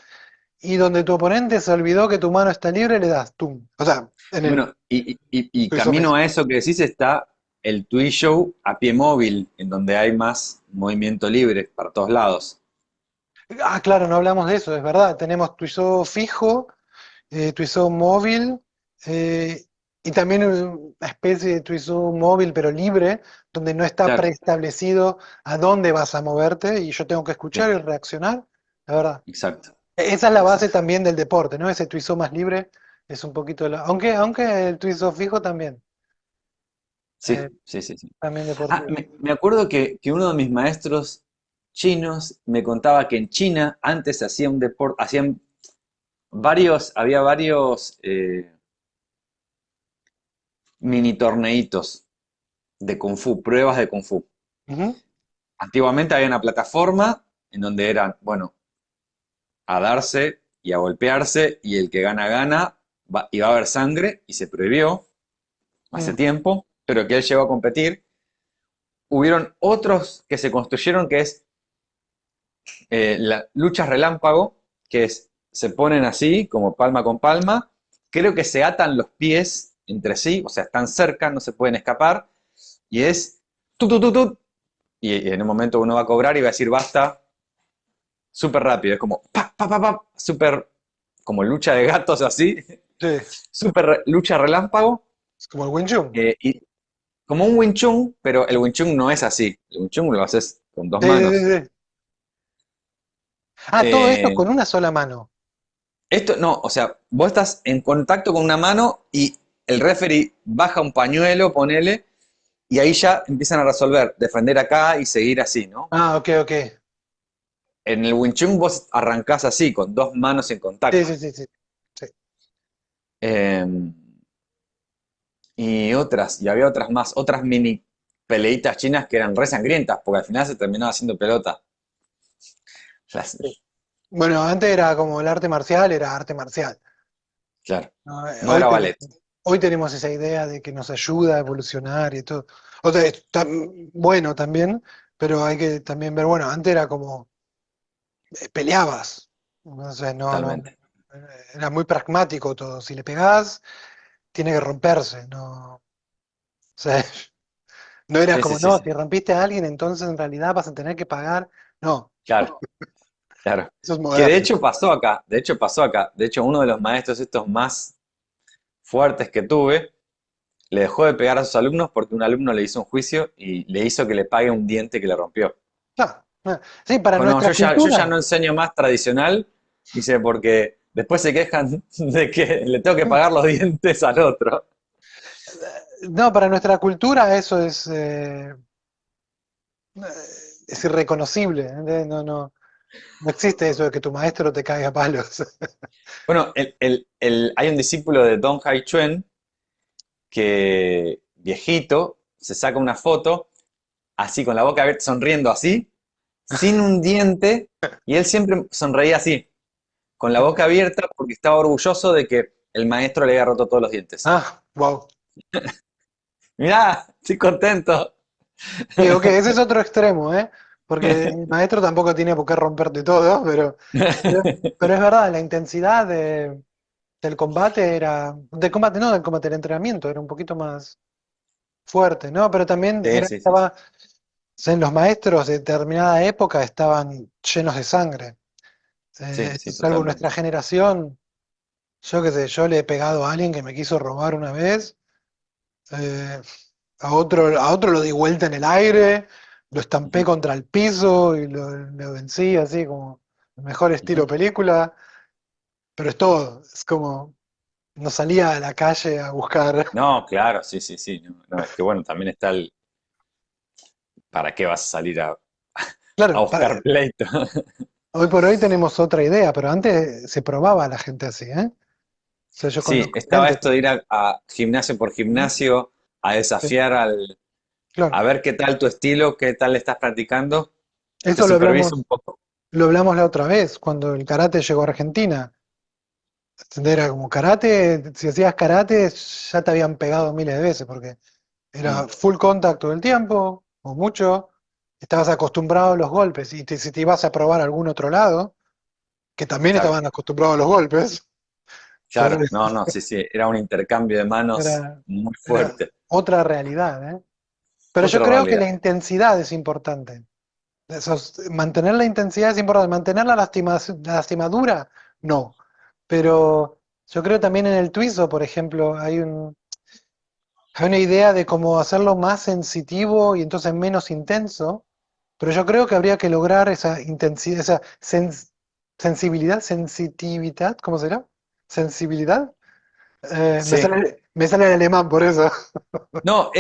y donde tu oponente se olvidó que tu mano está libre, le das, tum. O sea, en el Bueno, y Tuizou camino a mismo. eso que decís está el Twin Show a pie móvil, en donde hay más movimiento libre para todos lados. Claro, no hablamos de eso, es verdad. Tenemos Tuizou fijo, Tuizou móvil, eh, y también una especie de Tuizou móvil, pero libre, donde no está Claro, preestablecido a dónde vas a moverte y yo tengo que escuchar sí, y reaccionar. La verdad. exacto, Esa es la base exacto. también del deporte, ¿no? Ese Tuizou más libre es un poquito aunque el Tuizou fijo también, Sí, eh, sí, sí, sí. también Ah, deportivo. me acuerdo que uno de mis maestros chinos me contaba que en China antes se hacía un deporte, hacían había varios mini torneitos de Kung Fu, pruebas de Kung Fu. Ujú, Antiguamente había una plataforma en donde eran, bueno, a darse y a golpearse y el que gana gana y va a haber sangre y se prohibió hace mm, tiempo, pero que él llegó a competir. Hubieron otros que se construyeron que es la lucha relámpago, que es se ponen así como palma con palma, creo que se atan los pies entre sí, o sea, están cerca, no se pueden escapar y es tu tu tu tu y en un momento uno va a cobrar y va a decir basta súper rápido, es como pa pa pa pa, súper como lucha de gatos así, sí, súper lucha relámpago, es como el Wing Chun. y como un Wing Chun, pero el Wing Chun no es así. El Wing Chun lo haces con dos Sí, sí, manos. sí, sí. Todo esto Eh, con una sola mano. esto no, o sea, vos estás en contacto con una mano y el referee baja un pañuelo, ponele, y ahí ya empiezan a resolver, defender acá y seguir así, ¿no? Ok, ok. En el Wing Chun vos arrancás así, con dos manos en Sí, contacto. sí, sí, sí. Sí. Eh, y había otras más, otras mini peleitas chinas que eran re sangrientas, porque al final se terminaba haciendo pelota. Sí. Bueno, antes era como el arte marcial, era arte marcial. Claro, ¿No? no era ballet, Hoy tenemos esa idea de que nos ayuda a evolucionar y todo. O sea, está bueno también, pero hay que también ver, bueno, antes era como peleabas. O sea, no, totalmente. era muy pragmático todo. Si le pegás, tiene que romperse, no. O sea, no era Sí, sí, como, sí, no, sí. si rompiste a alguien, entonces en realidad vas a tener que pagar. No, Claro, claro. eso es Que de moderno. hecho pasó acá, de hecho pasó acá. De hecho, uno de los maestros estos más fuertes que tuve, le dejó de pegar a sus alumnos porque un alumno le hizo un juicio y le hizo que le pague un diente que le rompió. Claro, sí, para Dijo, no, nuestra yo ya cultura. no enseño más tradicional, dice, porque después se quejan de que le tengo que pagar los dientes al otro. No, para nuestra cultura eso es irreconocible. ¿Entendés? No, no. No existe eso de que tu maestro te caiga a palos. Bueno, hay un discípulo de Don Hai Chuen que, viejito, se saca una foto así, con la boca abierta, sonriendo así, sin un diente, y él siempre sonreía así, con la boca abierta, porque estaba orgulloso de que el maestro le había roto todos los dientes. Ah, wow. Mirá, estoy contento. Sí, ok, ese es otro extremo, ¿eh? Porque el maestro tampoco tiene por qué romperte todo, pero, pero es verdad, la intensidad del combate era, del combate, no del combate, del entrenamiento era un poquito más fuerte, ¿no? Pero también Sí, era, sí, sí, sí. estaba, o sea, en los maestros de determinada época estaban llenos de sangre. Sí, sí, Salvo nuestra totalmente. generación, yo qué sé, yo le he pegado a alguien que me quiso robar una vez, eh, a otro lo di vuelta en el aire, lo estampé Ujú, contra el piso y lo vencí así como el mejor estilo ujú. película, pero es todo, es como no salía a la calle a buscar. No, claro, sí, sí, sí. No, no, es que bueno, también está el, ¿para qué vas a salir a Claro, buscar pleito? hoy por hoy tenemos otra idea, pero antes se probaba a la gente así, ¿eh? O sea, yo Sí, conozco estaba gente esto de que... ir a gimnasio por ¿Mm? gimnasio, a Sí, desafiar a claro. ver qué tal tu estilo, qué tal estás practicando, te Eso superviso un poco. lo hablamos la otra vez, cuando el karate llegó a Argentina. Era como karate, si hacías karate ya te habían pegado miles de veces, porque Mm, era full contact todo el tiempo, o mucho, estabas acostumbrado a los golpes, y si te ibas a probar a algún otro lado, que también claro, estaban acostumbrados a los golpes, claro, entonces no, no, sí, sí, era un intercambio de manos era, muy era fuerte, otra realidad, ¿eh? Pero yo otra creo que realidad. la intensidad es importante. Mantener la intensidad es importante, mantener la lastimadura, no. Pero yo creo también en el Twizo, por ejemplo, hay una idea de cómo hacerlo más sensitivo y entonces menos intenso, pero yo creo que habría que lograr esa intensidad, esa sensibilidad, sensitividad, ¿cómo será? Sensibilidad. Sí. Me sale el alemán por eso. No,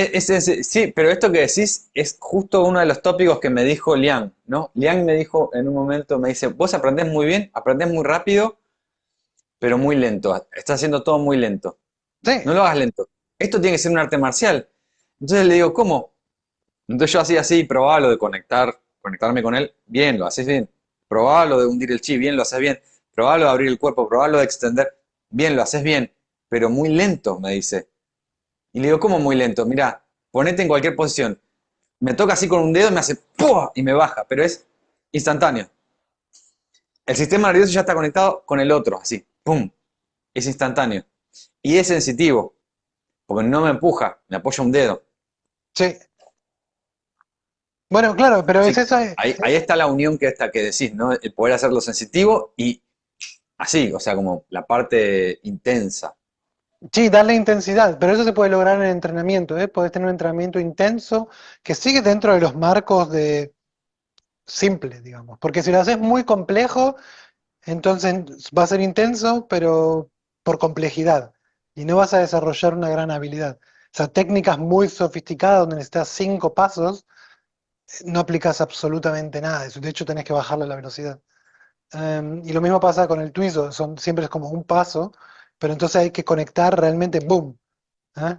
sí, pero esto que decís es justo uno de los tópicos que me dijo Liang, ¿no? Liang me dijo en un momento, me dice, vos aprendés muy bien, aprendés muy rápido, pero muy lento, estás haciendo todo muy lento. Sí, No lo hagas lento. Esto tiene que ser un arte marcial. Entonces le digo, ¿cómo? Entonces yo hacía así, probaba lo de conectarme con él, bien, lo haces bien. Probaba lo de hundir el chi, bien, lo haces bien. Probaba lo de abrir el cuerpo, probaba lo de extender, bien, lo haces bien. Pero muy lento, me dice. Y le digo, ¿cómo muy lento? Mirá, ponete en cualquier posición. Me toca así con un dedo y me hace ¡pua! Y me baja, pero es instantáneo. El sistema nervioso ya está conectado con el otro, así, ¡pum! Es instantáneo. Y es sensitivo, porque no me empuja, me apoya un dedo. sí. Bueno, claro, pero es Así, eso. ahí está la unión que decís, ¿no? El poder hacerlo sensitivo y así, o sea, como la parte intensa. Sí, darle intensidad, pero eso se puede lograr en el entrenamiento, ¿eh? Puedes tener un entrenamiento intenso que sigue dentro de los marcos de simple, digamos. Porque si lo haces muy complejo, entonces va a ser intenso, pero por complejidad. Y no vas a desarrollar una gran habilidad. O sea, técnicas muy sofisticadas donde necesitas 5 pasos, no aplicas absolutamente nada de eso. De hecho, tenés que bajarle la velocidad. Y lo mismo pasa con el Twizo, siempre es como un paso, pero entonces hay que conectar realmente, ¡boom! ¿Eh?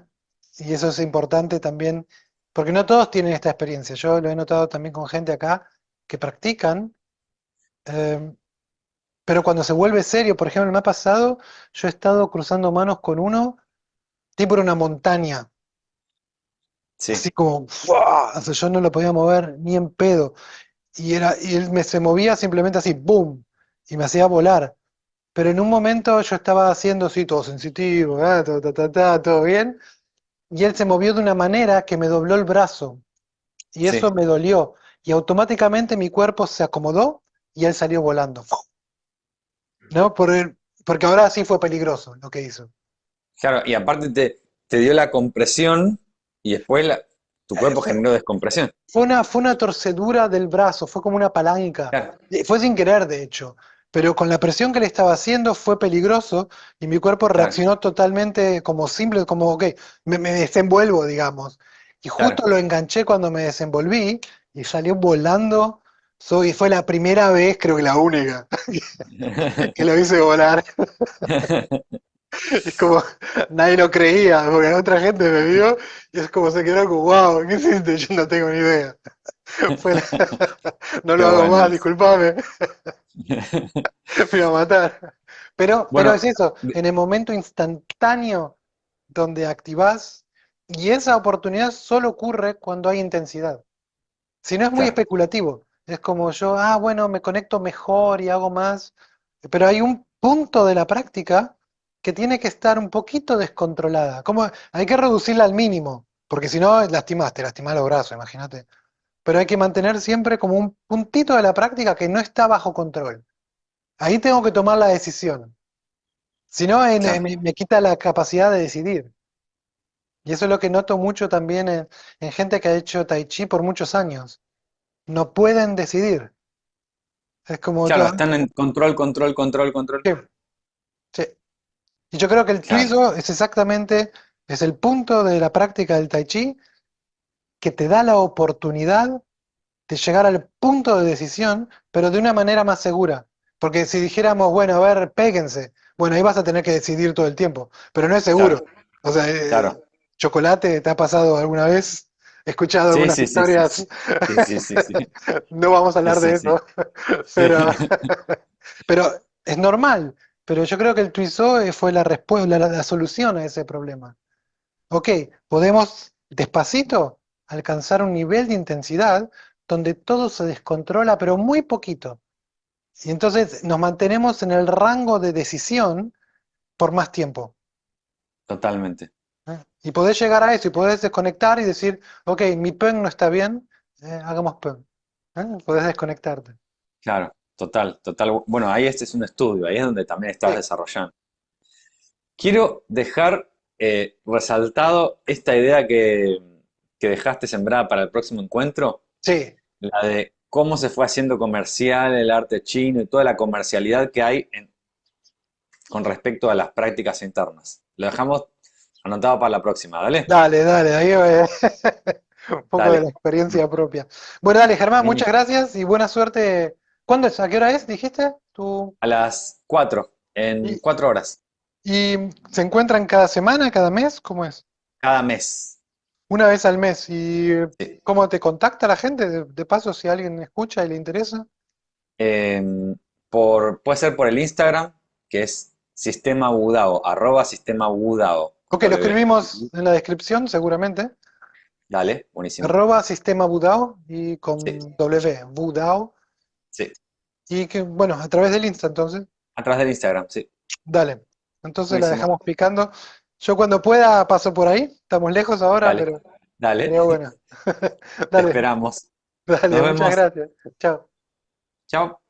Y eso es importante también, porque no todos tienen esta experiencia. Yo lo he notado también con gente acá que practican, eh, pero cuando se vuelve serio, por ejemplo, me ha pasado, yo he estado cruzando manos con uno, tipo en una montaña, Sí, así como, ¡fua! O sea, yo no lo podía mover ni en pedo. Y él se movía simplemente así, ¡boom! Y me hacía volar. Pero en un momento yo estaba haciendo así, todo sensitivo, todo bien, y él se movió de una manera que me dobló el brazo. Y eso sí. me dolió. Y automáticamente mi cuerpo se acomodó y él salió volando. ¿No? Porque ahora sí fue peligroso lo que hizo. Claro, y aparte te dio la compresión y después tu cuerpo Fue, generó descompresión. fue una torcedura del brazo, fue como una palanca. Claro, Fue sin querer, de hecho. Pero con la presión que le estaba haciendo fue peligroso y mi cuerpo claro, reaccionó totalmente como simple, como, ok, me desenvuelvo, digamos. Y claro. justo lo enganché cuando me desenvolví y salió volando. O Fue la primera vez, creo que la única, que lo hice volar. Es como, nadie lo creía, porque otra gente me vio y es como se quedó como, wow, ¿qué hiciste? Yo no tengo ni idea. Fue la- No Qué lo hago bueno más, eso. disculpame, me iba a matar. Pero es Bueno, eso, en el momento instantáneo donde activás, y esa oportunidad solo ocurre cuando hay intensidad. Si no es muy claro, especulativo, es como yo, bueno, me conecto mejor y hago más, pero hay un punto de la práctica que tiene que estar un poquito descontrolada. Como hay que reducirla al mínimo, porque si no, te lastimás los brazos, imagínate. Pero hay que mantener siempre como un puntito de la práctica que no está bajo control. Ahí tengo que tomar la decisión. Si no, claro. me quita la capacidad de decidir. Y eso es lo que noto mucho también en gente que ha hecho tai chi por muchos años. No pueden decidir. Es como Claro, están en control, control, control, control. sí, sí. Y yo creo que el Claro, tuizo es exactamente, es el punto de la práctica del tai chi que te da la oportunidad de llegar al punto de decisión, pero de una manera más segura. Porque si dijéramos, bueno, a ver, péguense, bueno, ahí vas a tener que decidir todo el tiempo, pero no es seguro. claro, O sea, claro. chocolate, ¿te ha pasado alguna vez? He escuchado Sí, algunas sí, sí, sí, historias, sí. Sí, sí, sí, sí. no vamos a Sí, hablar sí, de sí. eso, Sí. pero, pero es normal. Pero yo creo que el Tuizo fue la respuesta, la solución a ese problema. Ok, podemos despacito alcanzar un nivel de intensidad donde todo se descontrola, pero muy poquito. Y entonces nos mantenemos en el rango de decisión por más tiempo. Totalmente. ¿Eh? Y podés llegar a eso y podés desconectar y decir, ok, mi pen no está bien, hagamos pen. Podés desconectarte. Claro, total, total. Bueno, ahí este es un estudio, ahí es donde también estás Sí, desarrollando. Quiero dejar resaltado esta idea que dejaste sembrada para el próximo encuentro, sí, la de cómo se fue haciendo comercial el arte chino y toda la comercialidad que hay con respecto a las prácticas internas. Lo dejamos anotado para la próxima, ¿dale? dale, dale, ahí un poco de la Dale. experiencia propia. Bueno, dale, Germán, Niño, muchas gracias y buena suerte. ¿Cuándo es? ¿A qué hora es? ¿Dijiste? ¿Tú? a las 4, en ¿Y, 4 horas, y se encuentran cada semana, cada mes? ¿Cómo es? cada mes. Una vez al mes. ¿Y Sí. cómo te contacta la gente? De paso, si alguien escucha y le interesa. Puede ser por el Instagram, que es Sistema Budao, @Sistema Budao, con Ok, lo W. escribimos en la descripción, seguramente. Dale, buenísimo. @sistema Budao y Sí, con W, Budao. sí. Y que, bueno, a través del Insta, entonces. A través del Instagram, sí. Dale. Entonces la Buenísimo. dejamos picando. Yo cuando pueda paso por ahí. Estamos lejos ahora, Dale, pero dale. sería bueno. Te Dale, esperamos. Nos dale, muchas vemos. gracias. Chao. Chao.